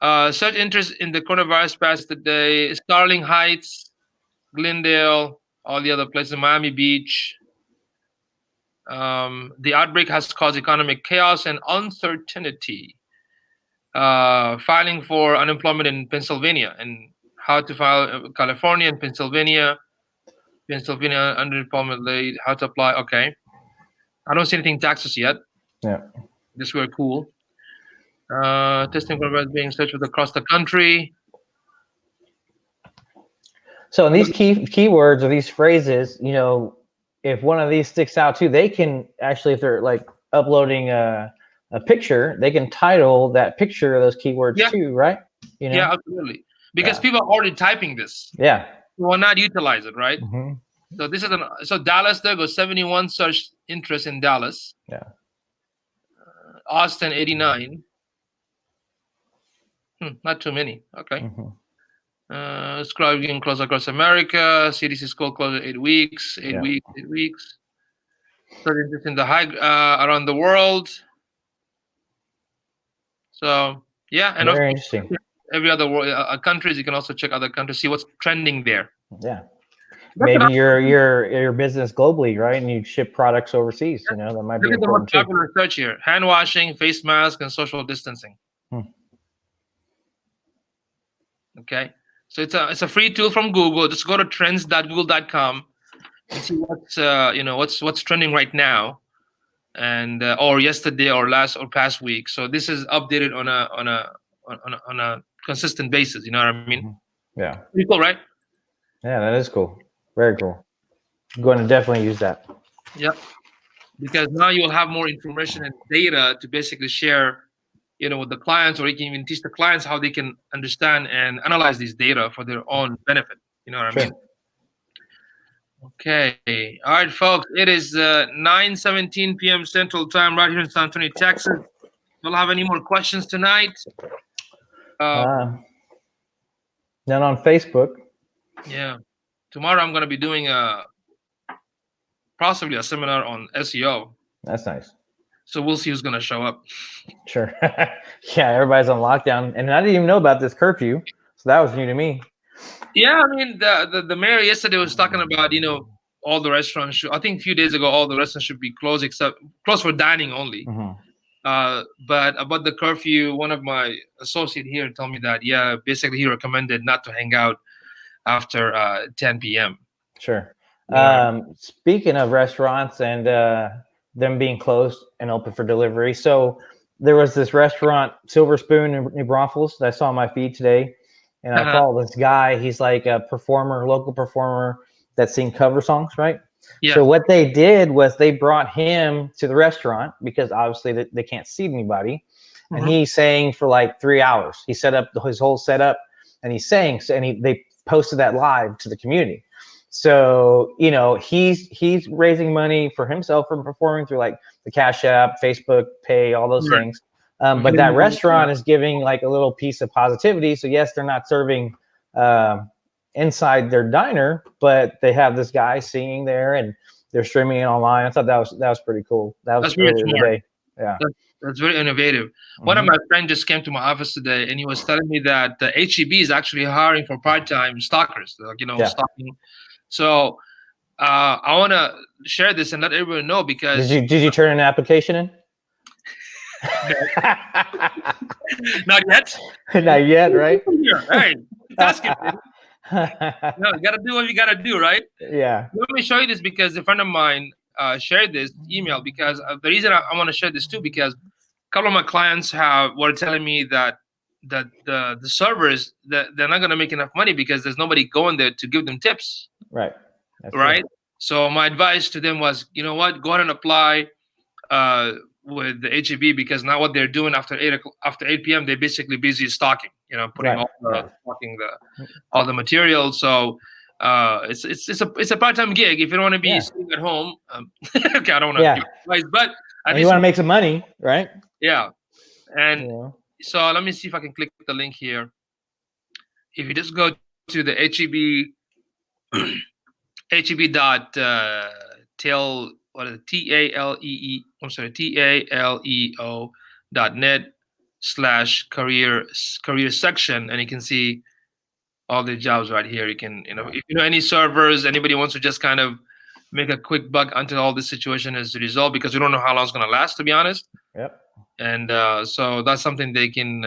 Search interest in the coronavirus past the day. Starling Heights, Glendale, all the other places, Miami Beach. The outbreak has caused economic chaos and uncertainty. Filing for unemployment in Pennsylvania and how to file California and Pennsylvania. Pennsylvania unemployment rate, how to apply. Okay. I don't see anything taxes yet.
Yeah.
This were cool. Testing programs being searched with across the country.
So in these keywords or these phrases, if one of these sticks out too, they can actually, if they're like uploading a picture, they can title that picture of those keywords
Yeah,
too, right?
yeah, absolutely. Because
Yeah.
people are already typing this.
Yeah.
Will not utilize it, right?
Hmm.
So this is so Dallas. There goes 71 search interest in Dallas.
Yeah.
Austin 89. Not too many. Okay.
Hmm.
Scrolling close across America. CDC school closed 8 weeks. 8
Yeah.
weeks. 8 weeks. Search interest in the high around the world. So yeah, and of
Very
course,
interesting.
every other world, countries. You can also check other countries, see what's trending there.
Yeah.
That's
Maybe
another,
your business globally, right? And you ship products overseas. That might be
look at the most
important too.
popular search here: hand washing, face mask, and social distancing.
Hmm.
Okay, so it's a free tool from Google. Just go to trends.google.com and see what's trending right now, and or yesterday or last or past week. So this is updated on a consistent basis. You know what I mean?
Yeah.
Pretty cool, right?
Yeah, that is cool. Very cool. I'm going to definitely use that.
Yep. Because now you'll have more information and data to basically share, with the clients, or you can even teach the clients how they can understand and analyze these data for their own benefit. You know what I
Sure.
mean? Okay. All right, folks. It is 9:17 p.m. Central Time right here in San Antonio, Texas. Don't have any more questions tonight.
None on Facebook.
Yeah. Tomorrow I'm going to be doing possibly a seminar on SEO.
That's nice.
So we'll see who's going to show up.
Sure. Yeah, everybody's on lockdown, and I didn't even know about this curfew, so that was new to me.
Yeah, I mean the mayor yesterday was talking about all the restaurants should, I think a few days ago, all the restaurants should be closed except closed for dining only.
Mm-hmm.
But about the curfew, one of my associate here told me that basically he recommended not to hang out after 10 p.m.
Sure.
Yeah.
Speaking of restaurants and them being closed and open for delivery, so there was this restaurant, Silver Spoon in New Braunfels, that I saw on my feed today, and I follow this guy. He's like a performer, local performer that sing cover songs, right?
Yeah.
So what they did was they brought him to the restaurant because obviously they can't seat anybody, and he sang for like 3 hours. He set up his whole setup, and he sang, and they posted that live to the community. So he's raising money for himself from performing through like the Cash App, Facebook Pay, all those
Right.
things. But that restaurant is giving like a little piece of positivity. So yes, they're not serving inside their diner, but they have this guy singing there and they're streaming it online. I thought that was pretty cool. That was
That's really
earlier
smart.
today. Yeah.
That's very innovative. One of my friends just came to my office today, and he was telling me that the HEB is actually hiring for part-time stalkers, stalking. So I want to share this and let everyone know because
did you turn an application in?
not yet.
Not yet, right?
Hey, that's it. No, you gotta do what you gotta do, right?
Yeah.
Let me show you this because a friend of mine shared this email because the reason I want to share this too, because a couple of my clients were telling me that the servers that they're not gonna make enough money because there's nobody going there to give them tips.
Right. That's
right.
True.
So my advice to them was, you know what, go ahead and apply with the HEB because now what they're doing after 8 p.m. they're basically busy stocking, putting stocking all the material. So it's a part-time gig if you don't want to be sitting at home. Okay, I don't want to give advice, but
you want to make some money, right?
Yeah. And so let me see if I can click the link here. If you just go to the HEB HEB.tail what is it? TALEE. I'm sorry, TALEO.net/career section, and you can see all the jobs right here. You can, if you know any servers, anybody wants to just kind of make a quick buck until all this situation is resolved, because we don't know how long it's going to last, to be honest.
Yep.
And so that's something they can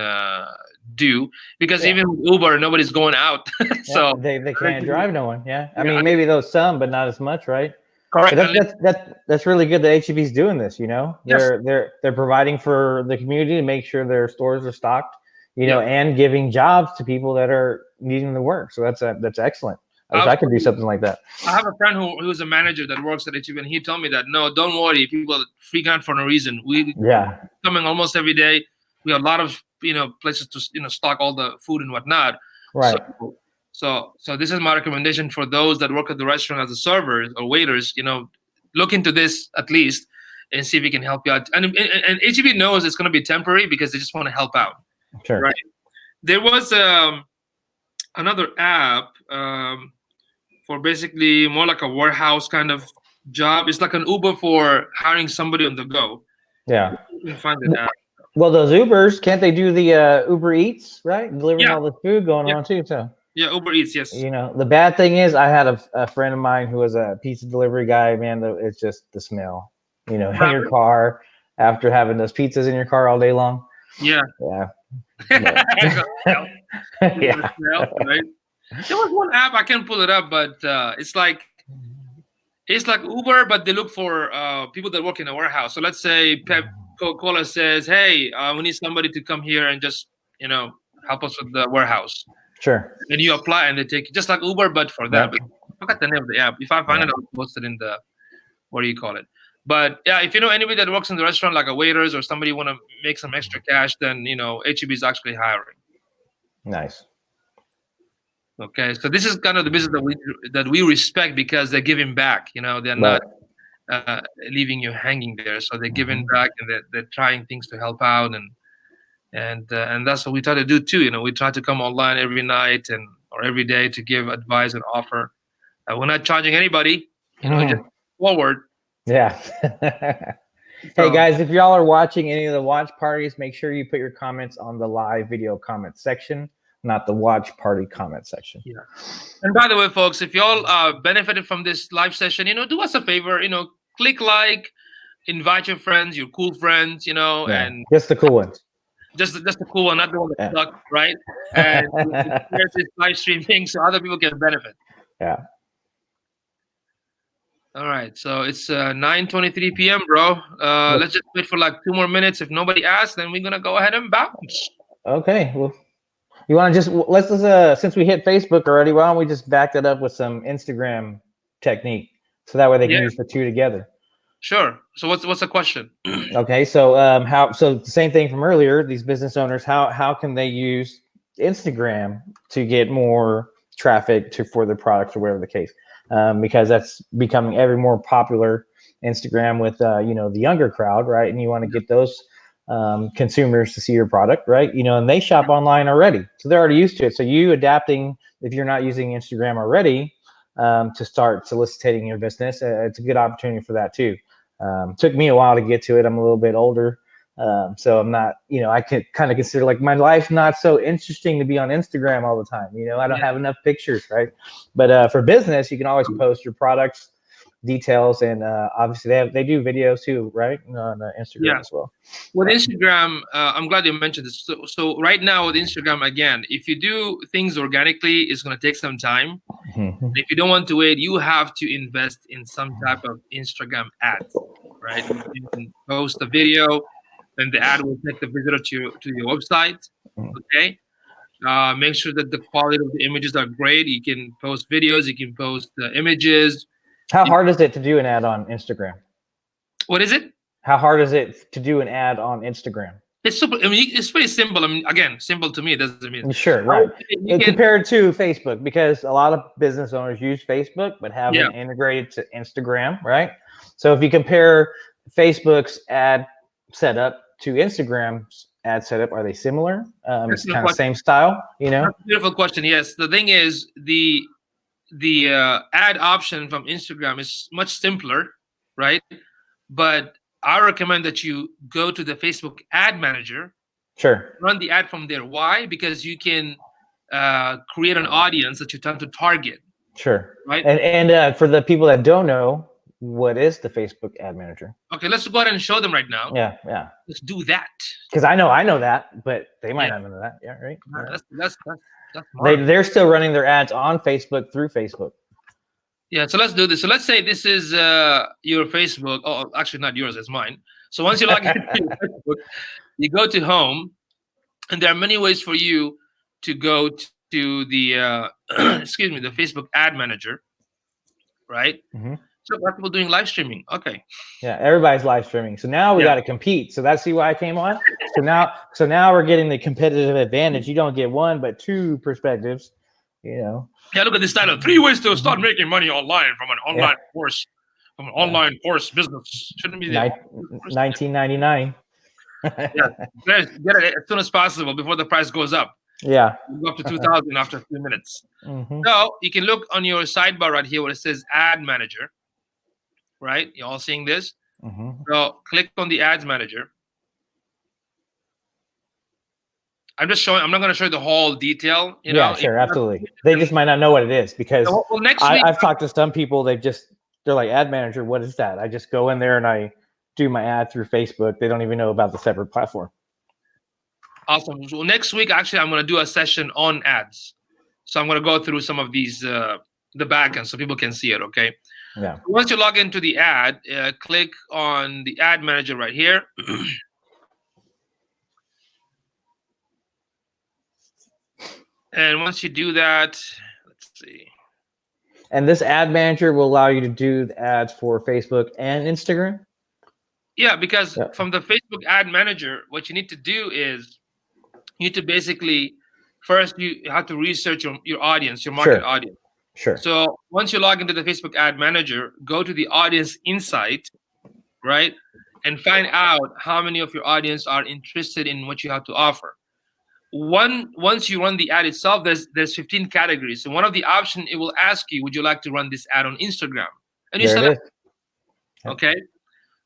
do, because even with Uber, nobody's going out. So
they can't drive no one. Yeah. I mean, maybe those some, but not as much, right?
Correct.
But that's really good that HEB is doing this. You know,
Yes.
they're providing for the community to make sure their stores are stocked. You know,
Yeah.
and giving jobs to people that are needing the work. So that's excellent. I wish I could do
Absolutely.
something like that.
I have a friend who's a manager that works at HEB, and he told me that no, don't worry, people freak out for no reason. We
Yeah.
coming almost every day. We have a lot of places to stock all the food and whatnot. So
Right.
so this is my recommendation for those that work at the restaurant as a servers or waiters. Look into this at least and see if we can help you out. And HEB knows it's going to be temporary because they just want to help out,
Sure.
right? There was another app for basically more like a warehouse kind of job. It's like an Uber for hiring somebody on the go.
Yeah.
You can find it app.
Well, those Ubers, can't they do the Uber Eats, right? Delivering
Yeah,
all the food going
yeah,
on too. So,
yeah. Uber Eats, yes.
you know, the bad thing is I had a friend of mine who was a pizza delivery guy, man, it's just the smell, you know, in your car after having those pizzas in your car all day long.
Yeah.
Yeah.
Yeah.
Yeah.
Right. There was one app, I can't pull it up, but it's like Uber, but they look for people that work in a warehouse. So let's say Coca-Cola says, "Hey, we need somebody to come here and just help us with the warehouse."
Sure.
And you apply, and they take just like Uber, but for them.
Yep.
I forgot the name of the app. If I find it, I'll post it in the what do you call it? But yeah, if you know anybody that works in the restaurant, like a waiters or somebody want to make some extra cash, then HEB is actually hiring.
Nice.
Okay, so this is kind of the business that we respect because they're giving back. They're not leaving you hanging there. So they're giving back and they're trying things to help out, and that's what we try to do too. We try to come online every night or every day to give advice and offer. We're not charging anybody. Just forward.
Yeah. Hey guys, if y'all are watching any of the watch parties, make sure you put your comments on the live video comment section, not the watch party comment section.
Yeah. And by the way, folks, if y'all benefited from this live session, do us a favor, click like, invite your friends, your cool friends, and
just the cool ones.
Just the cool one, not the one that sucks, right? And share this live streaming so other people can benefit.
Yeah.
All right, so it's 9:23 p.m., bro. Let's just wait for like 2 more minutes. If nobody asks, then we're gonna go ahead and bounce.
Okay. Well, you want to let's since we hit Facebook already, why don't we just back that up with some Instagram technique so that way they can use the two together.
Sure. So what's the question?
Okay, so so the same thing from earlier. These business owners, how can they use Instagram to get more traffic for their products or whatever the case? Because that's becoming ever more popular. Instagram with the younger crowd, right? And you want to get those consumers to see your product, right? And they shop online already, so they're already used to it. So you adapting, if you're not using Instagram already, to start soliciting your business, it's a good opportunity for that too. Took me a while to get to it. I'm a little bit older, so I'm not, I could kind of consider like my life's not so interesting to be on Instagram all the time. I don't have enough pictures, right? But for business, you can always post your products, details, and obviously they do videos too, right? On Instagram as well.
With Instagram, I'm glad you mentioned this. So right now with Instagram, again, if you do things organically, it's going to take some time.
Mm-hmm.
If you don't want to wait, you have to invest in some type of Instagram ads, right? You can post a video, and the ad will take the visitor to your website. Okay. Make sure that the quality of the images are great. You can post videos. You can post images.
How hard is it to do an ad on Instagram?
What is it?
How hard is it to do an ad on Instagram?
It's super. I mean, it's pretty simple. I mean, again, simple to me. It doesn't mean
sure, right? Compared to Facebook, because a lot of business owners use Facebook but haven't integrated to Instagram, right? So if you compare Facebook's ad setup to Instagram's ad setup, are they similar? It's kind of same style,
That's a beautiful question. Yes, the thing is the ad option from Instagram is much simpler, right? But I recommend that you go to the Facebook ad manager.
Sure.
Run the ad from there. Why? Because you can create an audience that you tend to target.
Sure.
Right.
And for the people that don't know, what is the Facebook ad manager?
Okay, let's go ahead and show them right now.
Yeah.
Let's do that.
Because I know that, but they might not know that. Yeah, right.
That's
they're still running their ads on Facebook through Facebook.
Yeah, so let's do this. So let's say this is your Facebook. Oh, actually, not yours, it's mine. So once you log into your Facebook, you go to home, and there are many ways for you to go to the excuse me, the Facebook Ad Manager, right?
Mhm.
So a lot of people doing live streaming. Okay.
Yeah, everybody's live streaming. So now we
Yeah.
got to compete. So that's why I came on. So now we're getting the competitive advantage. You don't get one, but two perspectives. You know.
Yeah, look at this title. 3 ways to start making money online from an
Yeah.
online course, from an
Yeah.
online course business. Shouldn't be the
1999.
Yeah, get it as soon as possible before the price goes up.
Yeah.
It'll go up to 2,000 after a few minutes.
Mhm.
So you can look on your sidebar right here where it says Ad Manager, right? You all seeing this?
Mhm.
So click on the Ads Manager. I'm just showing. I'm not going to show you the whole detail. You
Yeah,
know.
sure, absolutely. They just might not know what it is because
Well, next week.
I've talked to some people. They're like, Ad Manager, what is that? I just go in there and I do my ad through Facebook. They don't even know about the separate platform.
Awesome. So next week, actually, I'm going to do a session on ads. So I'm going to go through some of these, the backend, so people can see it. Okay.
Yeah.
Once you log into the ad, click on the Ad Manager right here. And once you do that, let's see.
And this Ad Manager will allow you to do the ads for Facebook and Instagram.
Yeah, because from the Facebook Ad Manager, what you need to do is you need to basically first you have to research your audience, your market audience.
Sure.
So once you log into the Facebook Ad Manager, go to the Audience Insight, right, and find out how many of your audience are interested in what you have to offer. Once you run the ad itself, there's 15 categories. So one of the options, it will ask you, would you like to run this ad on Instagram? And you select. Okay.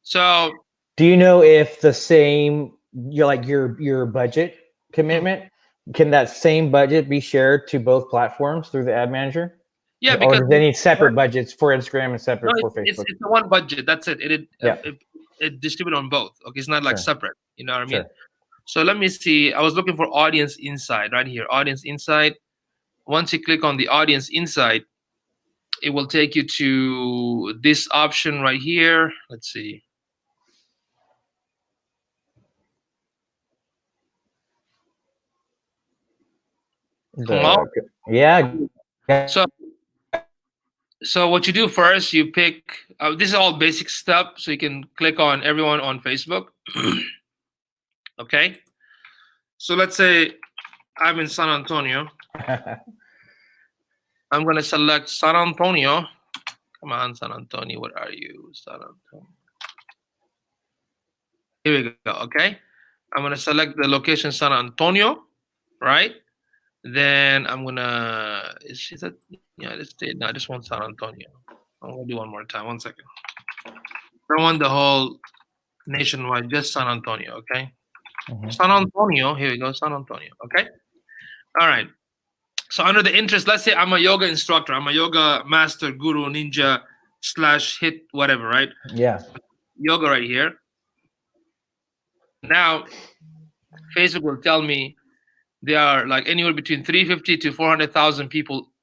So
do you know if the same your budget commitment, can that same budget be shared to both platforms through the Ad Manager?
Yeah,
or
because
do they need separate budgets for Instagram and separate for Facebook?
It's the one budget. That's it. It distributed on both. Okay, it's not like separate. You know what I mean?
Sure.
So let me see. I was looking for Audience Insight right here. Audience Insight. Once you click on the Audience Insight, it will take you to this option right here. Let's see.
Yeah.
So what you do first, you pick. This is all basic stuff, so you can click on everyone on Facebook. Okay. So let's say I'm in San Antonio. I'm gonna select San Antonio. Come on, San Antonio. Where are you, San Antonio? Here we go. Okay. I'm gonna select the location San Antonio, right? Then I'm gonna. Is that United States? No, I just want San Antonio. I'm gonna do one more time. 1 second. I don't want the whole nationwide, just San Antonio. Okay. San Antonio. Here we go. San Antonio. Okay. All right. So under the interest, let's say I'm a yoga instructor. I'm a yoga master, guru, ninja, / hit, whatever, right?
Yeah.
Yoga right here. Now, Facebook will tell me there are like anywhere between 350 to 400,000 people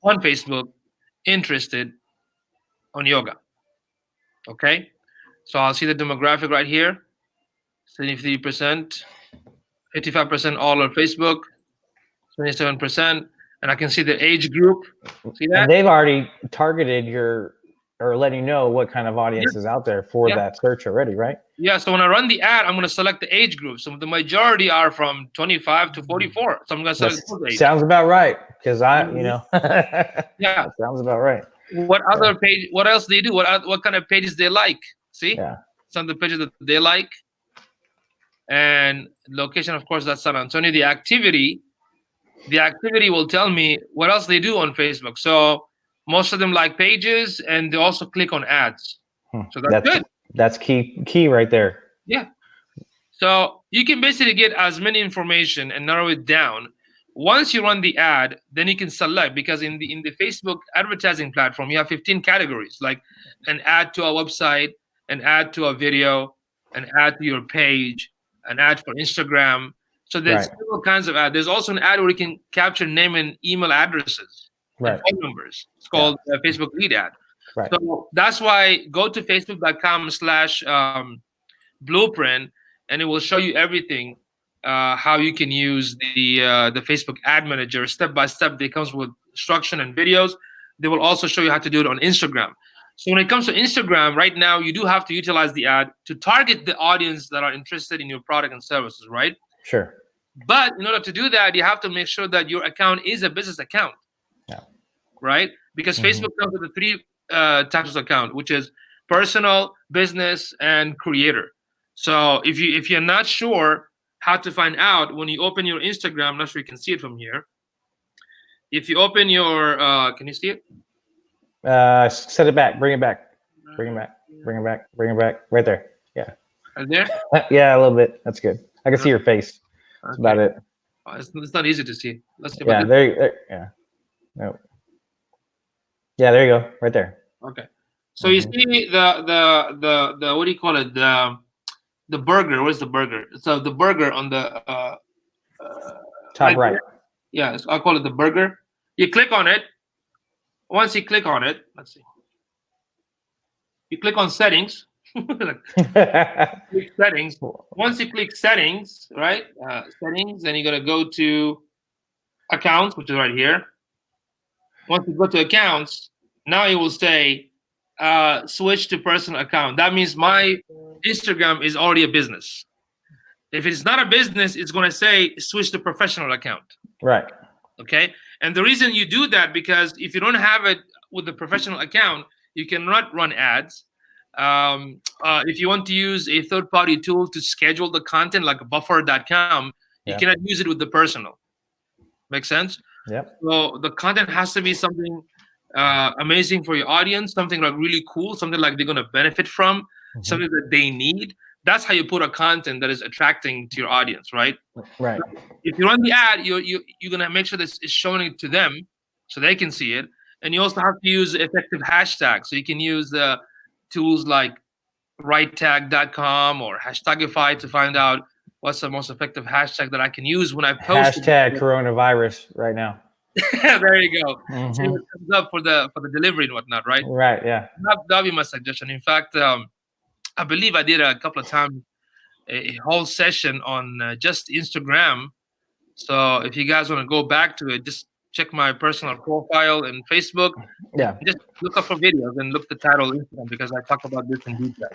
on Facebook interested on yoga. Okay. So I'll see the demographic right here. 73%, 55% all on Facebook, 27%, and I can see the age group. See that?
And they've already targeted or letting you know what kind of audience is out there for that search already, right?
Yeah. So when I run the ad, I'm going to select the age group. So the majority are from 25 to 44. So I'm going to select those age.
Sounds about right, because
yeah,
sounds about right.
What other page? What else do they do? What kind of pages they like? See, some of the pages that they like. And location, of course, that's San Antonio. The activity will tell me what else they do on Facebook. So most of them like pages, and they also click on ads. So that's good.
That's key right there.
Yeah. So you can basically get as many information and narrow it down. Once you run the ad, then you can select, because in the Facebook advertising platform, you have 15 categories, like an ad to a website, an ad to a video, an ad to your page, an ad for Instagram. So there's several kinds of ads. There's also an ad where you can capture name and email addresses. and
Right.
phone numbers. It's
Yeah.
called Facebook lead ad.
Right.
So that's why go to facebook.com/blueprint, and it will show you everything, how you can use the Facebook Ad Manager step by step. It comes with instruction and videos. They will also show you how to do it on Instagram. So when it comes to Instagram, right now you do have to utilize the ad to target the audience that are interested in your product and services, right?
Sure.
But in order to do that, you have to make sure that your account is a business account,
Yeah.
right? Because
Mhm.
Facebook comes with the three types of account, which is personal, business, and creator. So if you're not sure how to find out when you open your Instagram, I'm not sure you can see it from here. If you open your, can you see it?
Set it back. Bring it back. Bring it back. Bring it back. Bring it back. Right there. Yeah.
Right there.
Yeah, a little bit. That's good. I can see your face. That's about
Okay.
it.
It's not easy to see. Let's see about
Yeah.
this.
There. Yeah. No. Yeah. There you go. Right there.
Okay. So you see the what do you call it? The burger. Where's the burger? So the burger on the
Top right.
there. Yeah, I call it the burger. You click on it. Once you click on it, let's see. You click on settings. Click settings. Once you click settings, right? Settings, then you're gonna go to accounts, which is right here. Once you go to accounts, now it will say switch to personal account. That means my Instagram is already a business. If it's not a business, it's going to say switch to professional account.
Right.
Okay. And the reason you do that, because if you don't have it with the professional account, you cannot run ads. If you want to use a third-party tool to schedule the content like buffer.com, you cannot use it with the personal. Make sense?
Yep.
So the content has to be something amazing for your audience, something like really cool, something like they're going to benefit from, something that they need. That's how you put a content that is attracting to your audience, right?
Right.
If you run the ad, you're going to make sure that it's showing it to them so they can see it. And you also have to use effective hashtags. So you can use tools like righttag.com or Hashtagify to find out what's the most effective hashtag that I can use when I post.
Hashtag coronavirus right now.
There you go. So it comes up for the delivery and whatnot, right?
Right. Yeah.
That'll be my suggestion. In fact, I believe I did a couple of times a whole session on just Instagram. So if you guys want to go back to it, just check my personal profile in Facebook.
Yeah.
Just look up for videos and look the title Instagram, because I talk about this in detail.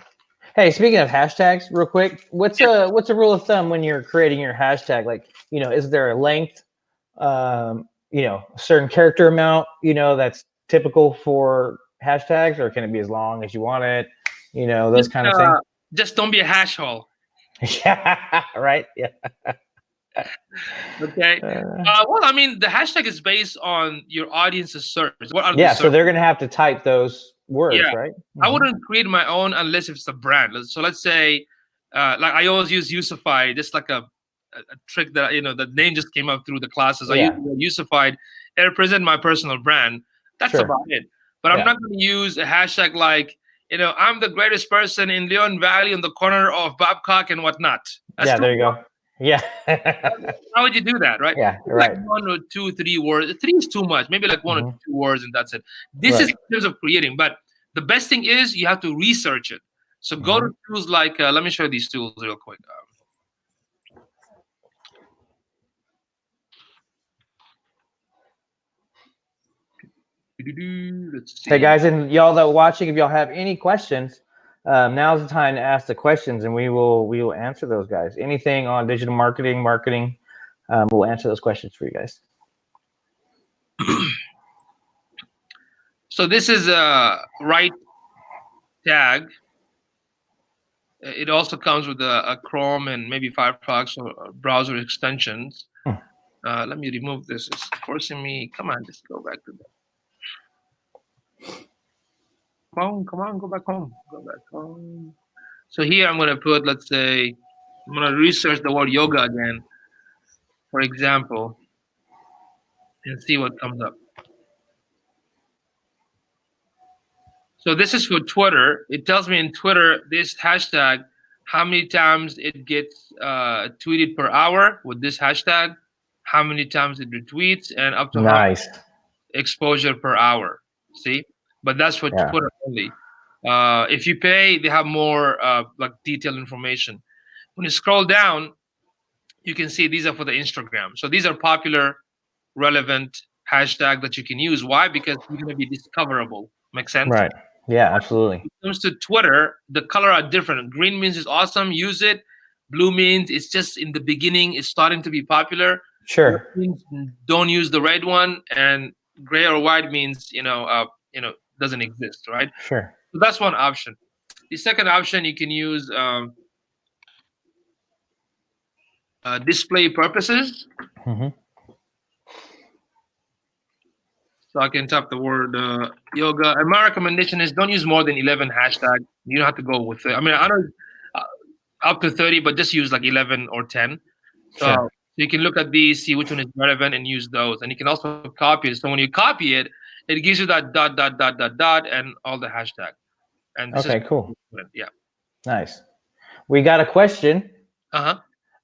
Hey, speaking of hashtags, real quick, what's a rule of thumb when you're creating your hashtag? Like, is there a length, a certain character amount, that's typical for hashtags, or can it be as long as you want it? Those kind of things.
Just don't be a hash hole.
Yeah. Right. Yeah.
Okay. Well, I mean, the hashtag is based on your audience's search. What are
so they're going to have to type those words, right?
I wouldn't create my own unless it's a brand. So let's say, like I always use Usified, just like a trick that the name just came up through the classes. I use Usified and represent my personal brand. That's about it. But I'm not going to use a hashtag like, I'm the greatest person in Leon Valley on the corner of Babcock and whatnot. That's
there you go. Yeah.
How would you do that, right?
Yeah, right.
Like 1 or 2, 3 words. 3 is too much. Maybe like 1 or 2 words, and that's it. This is in terms of creating. But the best thing is you have to research it. So go to tools like, let me show you these tools real quick. Let's see.
Hey guys, and y'all that are watching, if y'all have any questions, now's the time to ask the questions, and we will answer those, guys. Anything on digital marketing, we'll answer those questions for you guys.
So this is a right tag. It also comes with a Chrome and maybe Firefox or browser extensions. Let me remove this. It's forcing me. Come on, just go back to that. Come on, go back home. Go back home. So here I'm going to put, let's say, I'm going to research the word yoga again, for example, and see what comes up. So this is for Twitter. It tells me in Twitter, this hashtag, how many times it gets tweeted per hour with this hashtag, how many times it retweets, and up to
nice.
exposure per hour. See, but that's for
Yeah.
Twitter only. If you pay, they have more like detailed information. When you scroll down, you can see these are for the Instagram. So these are popular, relevant hashtag that you can use. Why? Because you're going to be discoverable. Make sense?
Right. Yeah, absolutely.
When it comes to Twitter, the color are different. Green means it's awesome, use it. Blue means it's just in the beginning, it's starting to be popular. Red
Sure.
means don't use the red one, and gray or white means doesn't exist, right?
Sure.
So that's one option. The second option you can use display purposes.
Hmm.
So I can type the word yoga. And my recommendation is don't use more than 11 hashtag. You don't have to go with it. I mean, I know uh, up to 30, but just use like 11 or 10. So
Sure.
you can look at these, see which one is relevant, and use those. And you can also copy it. So when you copy it, it gives you that dot, dot, dot, dot, dot, and all the hashtag. And this is,
Okay, cool.
yeah.
Nice. We got a question.
Uh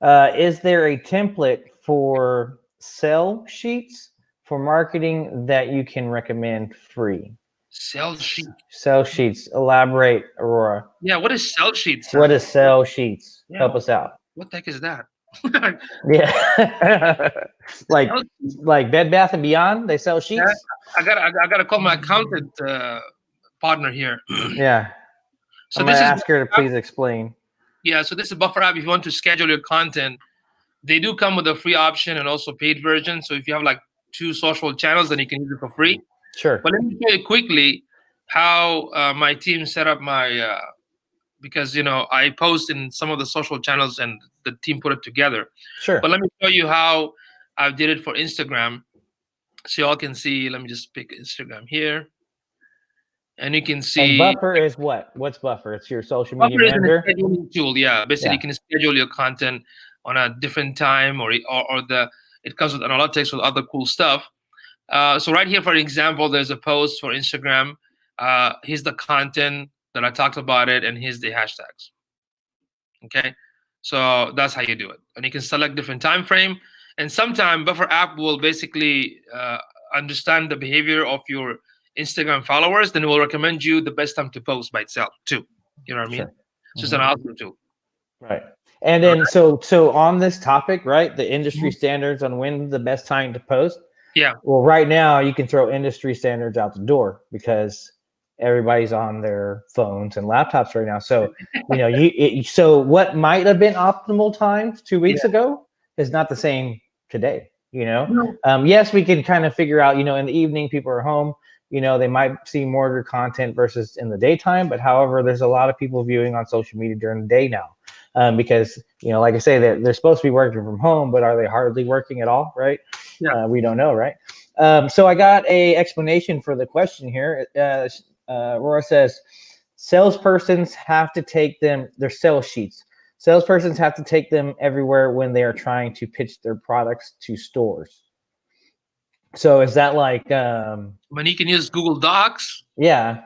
huh.
Is there a template for sell sheets for marketing that you can recommend free?
Sell sheet.
Sell sheets. Elaborate, Aurora.
Yeah. What is sell sheet,
What
sir?
is sell sheets?
Yeah.
Help us out.
What the heck is that?
Yeah. like
Sell-
like Bed Bath and Beyond, they sell
yeah,
sheets.
I gotta call my accountant partner here.
Yeah.
So
I'm gonna
this is
ask her to please explain.
yeah. So this is Buffer app. If you want to schedule your content, they do come with a free option and also paid version. So if you have like 2 social channels, then you can use it for free.
Sure.
But let me show you quickly how my team set up my because I post in some of the social channels and the team put it together.
Sure.
But let me show you how I did it for Instagram, so y'all can see. Let me just pick Instagram here, and you can
And
see
Buffer is what? What's Buffer? It's your social media
Buffer is a
manager.
scheduling tool. Yeah, basically
Yeah.
you can schedule your content on a different time, or the it comes with analytics with other cool stuff. So right here, for example, there's a post for Instagram. Here's the content that I talked about it, and here's the hashtags. Okay, so that's how you do it, and you can select different time frame. And sometime Buffer app will basically understand the behavior of your Instagram followers, then it will recommend you the best time to post by itself too. You know what I mean?
Sure.
It's just an
Hmm.
awesome tool.
Right. And
All
then so on this topic, right? The industry
right.
standards on when the best time to post.
Yeah.
Well, right now you can throw industry standards out the door because everybody's on their phones and laptops right now. So, so what might have been optimal times 2 weeks
Yeah.
ago is not the same today.
No.
Yes, we can kind of figure out, in the evening, people are home, they might see more of your content versus in the daytime. But however, there's a lot of people viewing on social media during the day now. Because, like I say, they're supposed to be working from home, but are they hardly working at all? Right.
Yeah.
We don't know. Right. So I got a explanation for the question here. Aurora says, salespersons have to take their sales sheets. Salespersons have to take them everywhere when they are trying to pitch their products to stores. So is that like,
When you can use Google Docs.
yeah,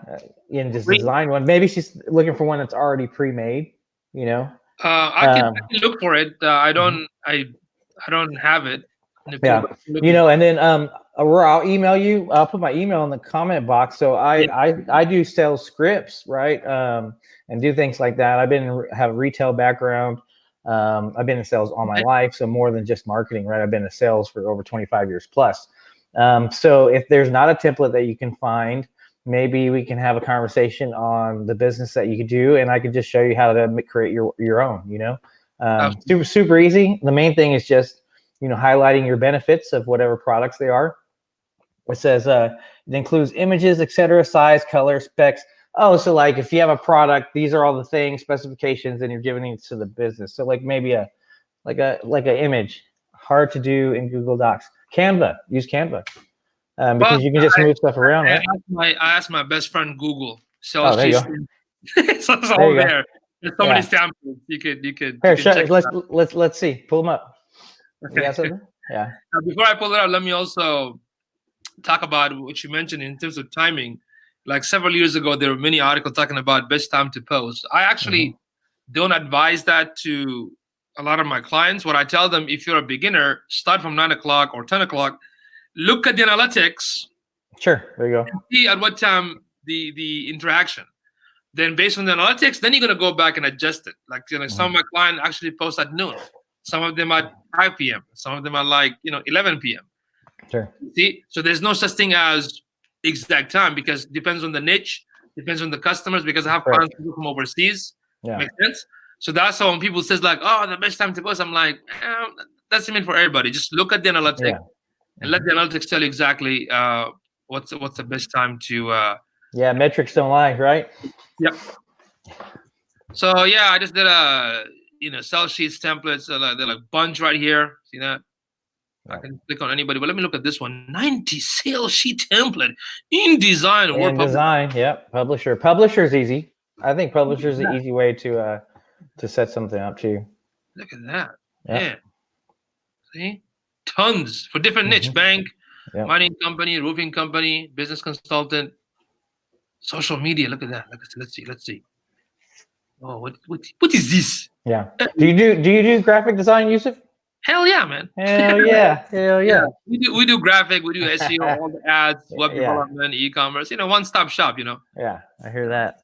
in just
Free.
design one? Maybe she's looking for one that's already pre-made. You know.
I can look for it. I
Mhm.
don't I don't have it, Nicole.
Yeah,
But looking.
and then Aurora, I'll email you. I'll put my email in the comment box. So
Yeah.
I do sales scripts, right? And do things like that. Have a retail background. I've been in sales all my
Okay.
life, so more than just marketing, right? I've been in sales for over 25 years plus. So if there's not a template that you can find, maybe we can have a conversation on the business that you could do, and I could just show you how to create your own.
Absolutely.
Super easy. The main thing is just highlighting your benefits of whatever products they are. It says it includes images, etc., size, color, specs. Oh, so like if you have a product, these are all the things, specifications, and you're giving it to the business. So like maybe a image, hard to do in Google Docs. Canva, use Canva
Well,
because you can just move stuff around, right?
I asked my best friend Google
Oh,
sales
there you
sheets.
go.
So it's
There
all
you go.
there. There's so many
Yeah.
samples. You
Here,
can check it
let's see. Pull them up.
out.
You got
Okay.
something? Yeah.
Now, before I pull it up, let me also talk about what you mentioned in terms of timing. Like several years ago, there were many articles talking about best time to post. I
Hmm.
actually don't advise that to a lot of my clients. What I tell them, if you're a beginner, start from 9 o'clock or 10 o'clock. Look at the analytics. If you see a trend, then you can
Sure. There you go.
See at what time the interaction. Then based on the analytics, then you're gonna go back and adjust it. Like some of my clients actually post at noon, some of them at 5 p.m., some of them are like 11 p.m.
Sure.
See, so there's no such thing as exact time because it depends on the niche, depends on the customers. Because I have clients from overseas.
Yeah.
Makes sense. So that's how when people says like, "Oh, the best time to post," I'm like, that's meant for everybody. Just look at the analytics and let the analytics tell you exactly what's the best time to.
Yeah, metrics don't lie, right?
Yep. So yeah, I just did a sell sheets templates. They're like bunch right here. See that? I can click on anybody, but let me look at this one. 90 sales sheet template in design.
In design, yep. Publisher's easy. I think publisher's an easy way to set something up too.
Look at that. Yeah. See? Tons for different niche. Bank, mining company, roofing company, business consultant, social media. Look at that. Let's see. Oh, what is this?
Yeah. Do you do graphic design, Yusuf?
Hell yeah, man.
Hell yeah. Hell yeah.
We do graphic, we do SEO, all the ads, web development, e-commerce, one-stop shop,
Yeah, I hear that.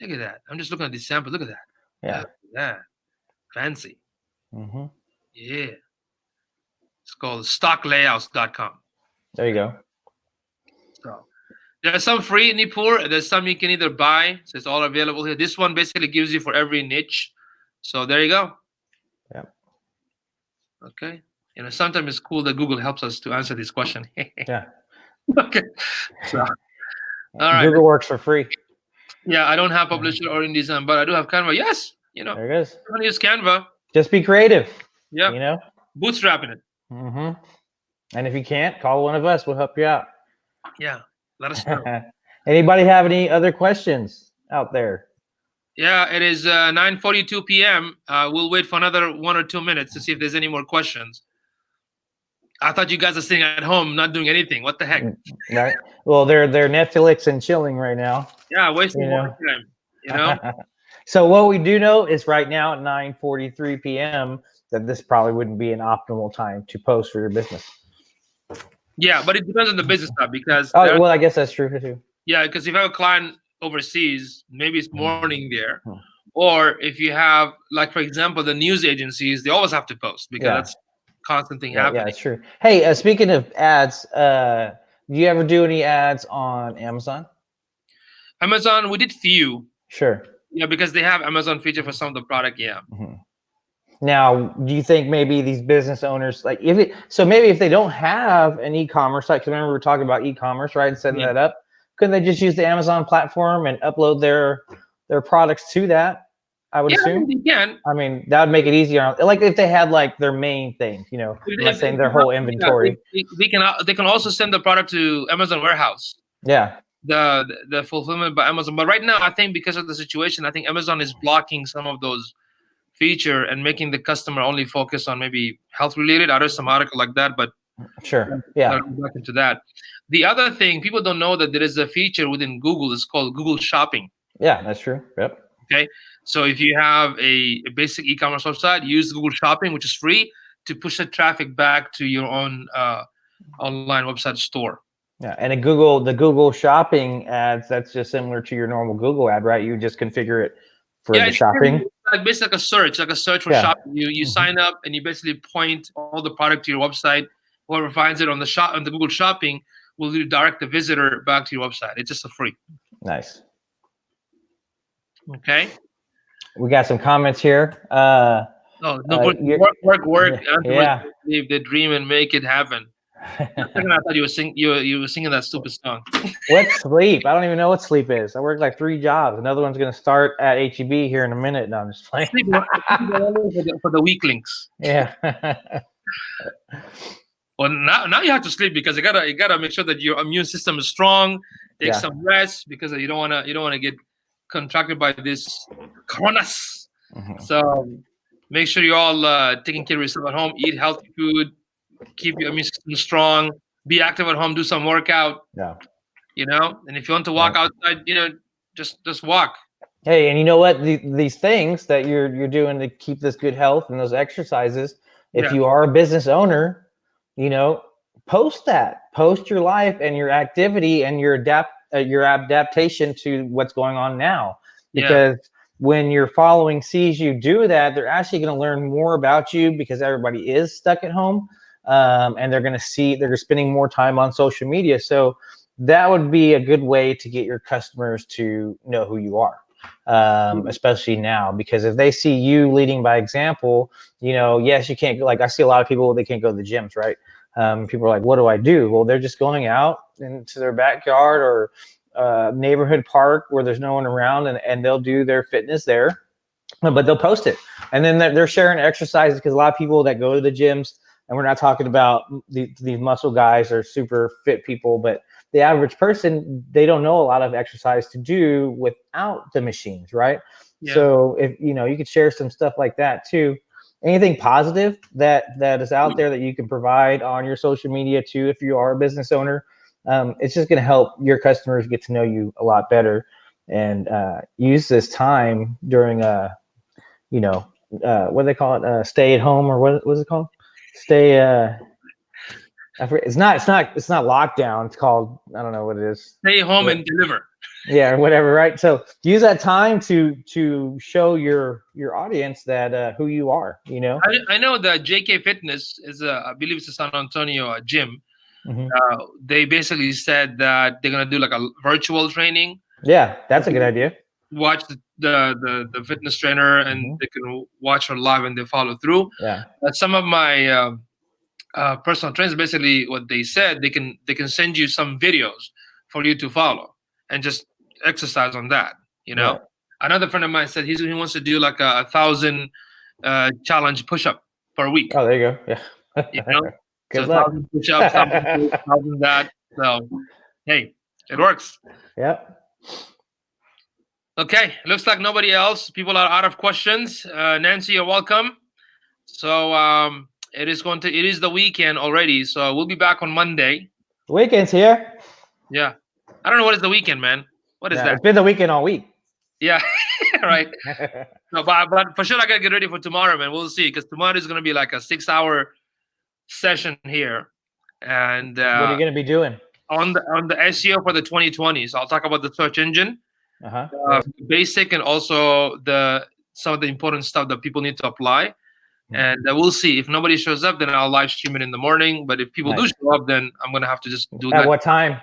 Look at that. I'm just looking at this sample. Look at that.
Yeah.
Yeah. Fancy.
Mm-hmm.
Yeah. It's called stocklayouts.com.
There you go.
So there's some free in Nipur. There's some you can either buy. So it's all available here. This one basically gives you for every niche. So there you go.
Yeah.
Okay. Sometimes it's cool that Google helps us to answer this question.
Yeah.
Okay. So, all right.
Google works for free.
Yeah, I don't have Publisher or InDesign, but I do have Canva. Yes.
There it is.
I'm gonna use Canva.
Just be creative.
Yeah. Bootstrapping it.
Mm-hmm. And if you can't, call one of us. We'll help you out.
Yeah. Let us know.
Anybody have any other questions out there?
Yeah, it is 9:42 p.m. We'll wait for another 1 or 2 minutes to see if there's any more questions. I thought you guys are sitting at home not doing anything. What the heck?
Right. Well, they're Netflix and chilling right now.
Yeah, wasting more time.
So what we do know is right now at 9:43 p.m. that this probably wouldn't be an optimal time to post for your business.
Yeah, but it depends on the business stuff because.
Oh, well, I guess that's true too.
Yeah, because if you have a client overseas, maybe it's morning there. Or if you have, like, for example, the news agencies, they always have to post because that's constant thing happening.
Yeah, it's true. Hey, speaking of ads, do you ever do any ads on Amazon?
Amazon, we did few.
Sure.
Yeah, because they have Amazon feature for some of the product. Yeah.
Mm-hmm. Now, do you think maybe these business owners, like maybe if they don't have an e-commerce site, because remember we were talking about e-commerce, right, and setting that up, couldn't they just use the Amazon platform and upload their products to that? I would assume.
They can.
I mean, that would make it easier. Like if they had like their main thing, let's say their whole inventory.
They can also send the product to Amazon warehouse.
Yeah.
The fulfillment by Amazon, but right now I think because of the situation, I think Amazon is blocking some of those feature and making the customer only focus on maybe health related. I read some article like that, but
sure, yeah.
I'll go back into that. The other thing, people don't know that there is a feature within Google. It's called Google Shopping.
Yeah, that's true. Yep.
Okay, so if you have a basic e-commerce website, use Google Shopping, which is free, to push the traffic back to your own online website store.
Yeah, and the Google Shopping ads, that's just similar to your normal Google ad, right? You just configure it for the shopping.
Like basically like a search for shopping. You sign up and you basically point all the product to your website. Whoever finds it on the Google Shopping will redirect the visitor back to your website. It's just a free.
Nice.
Okay.
We got some comments here.
Work.
Yeah.
Live the dream and make it happen. I thought you were singing that stupid song.
What's sleep? I don't even know what sleep is. I work like 3 jobs. Another one's going to start at HEB here in a minute. No, I'm just playing.
for the weaklings.
Yeah.
Well, now you have to sleep because you gotta make sure that your immune system is strong. Take some rest because you don't wanna get contracted by this coronas. So make sure you're all taking care of yourself at home. Eat healthy food. Keep your immune system strong. Be active at home. Do some workout.
Yeah.
And if you want to walk outside, just walk.
Hey, and you know what? These things that you're doing to keep this good health and those exercises, if you are a business owner, post that. Post your life and your activity and your adaptation to what's going on now.
Yeah.
Because when your following sees you do that, they're actually going to learn more about you because everybody is stuck at home, and they're spending more time on social media. So that would be a good way to get your customers to know who you are, especially now, because if they see you leading by example, yes, you can't, like I see a lot of people, they can't go to the gyms, right? People are like, what do I do? Well, they're just going out into their backyard or neighborhood park where there's no one around, and they'll do their fitness there, but they'll post it. And then they're sharing exercises, because a lot of people that go to the gyms, and we're not talking about these muscle guys or super fit people, but the average person, they don't know a lot of exercise to do without the machines, right?
Yeah.
So if you could share some stuff like that too. Anything positive that is out there that you can provide on your social media too, if you are a business owner, it's just going to help your customers get to know you a lot better, and use this time during what do they call it? Stay at home, or what is it called? Stay. I forget. It's not lockdown. It's called, I don't know what it is.
Stay home
But,
and deliver.
yeah, or whatever, right? So use that time to show your audience that who you are.
I know that JK Fitness is I believe it's a San Antonio gym.
Mm-hmm.
They basically said that they're gonna do like a virtual training.
Yeah, that's a good idea.
Watch the fitness trainer, and
Mm-hmm.
they can watch her live and they follow through.
Yeah.
Some of my personal trainers, basically what they said, they can send you some videos for you to follow and just exercise on that.
Right.
Another friend of mine said he wants to do like 1,000 challenge push-up per week.
Oh, there you go. Yeah.
You know, so
Good luck.
1,000 push-ups, 1,000 this, 1,000 that. So hey, it works.
Yep.
Okay, looks like nobody else. People are out of questions. Nancy, you're welcome. So it is the weekend already. So we'll be back on Monday.
The weekend's here.
Yeah, I don't know what is the weekend, man. What is
Yeah,
that?
it's been the weekend all week.
Yeah, right. No, but for sure I gotta get ready for tomorrow, man. We'll see, because tomorrow is gonna be like a 6-hour session here, and
What are you going to be doing?
on the SEO for the 2020s. I'll talk about the search engine, basic, and also some of the important stuff that people need to apply. And we'll see. If nobody shows up, then I'll live stream it in the morning. But if people do show up, then I'm gonna have to just do that.
At what time?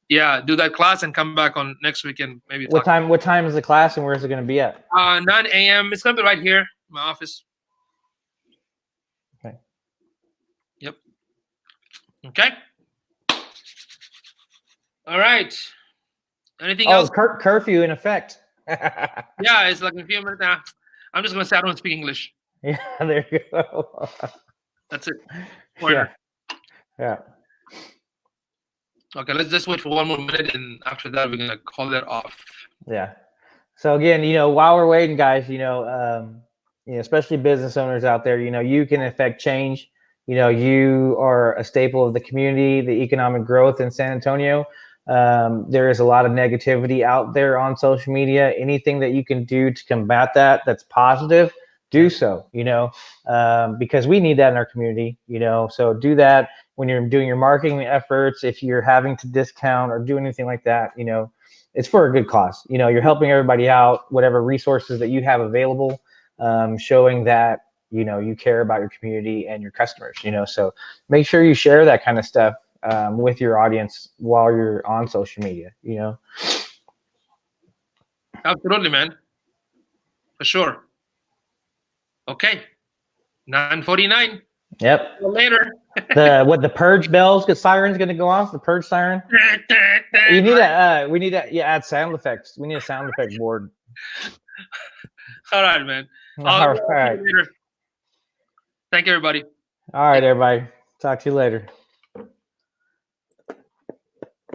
Yeah, do that class and come back on next weekend. Maybe
What time? What time is the class, and where is it going to be at?
9 a.m. It's gonna be right here, in my office.
Okay.
Yep. Okay. All right. Anything else?
Curfew in effect.
Yeah, it's like in a few minutes now. I'm just gonna say I don't speak English.
Yeah, there you go.
That's it.
Yeah. Yeah.
Okay, let's just wait for 1 more minute, and after that, we're gonna call that off.
Yeah. So again, while we're waiting, guys, especially business owners out there, you can affect change. You are a staple of the community, the economic growth in San Antonio. There is a lot of negativity out there on social media. Anything that you can do to combat that's positive, do so, because we need that in our community, so do that when you're doing your marketing efforts. If you're having to discount or do anything like that, it's for a good cause. You're helping everybody out, whatever resources that you have available, showing that, you care about your community and your customers, so make sure you share that kind of stuff with your audience while you're on social media,
Absolutely, man. For sure. Okay. 9:49.
Yep.
Later.
The purge bells, because siren's going to go off. The purge siren. You need we need to add sound effects. We need a sound effect board.
All right, man.
All right.
Later. Thank you, everybody.
All right, everybody. Talk to you later.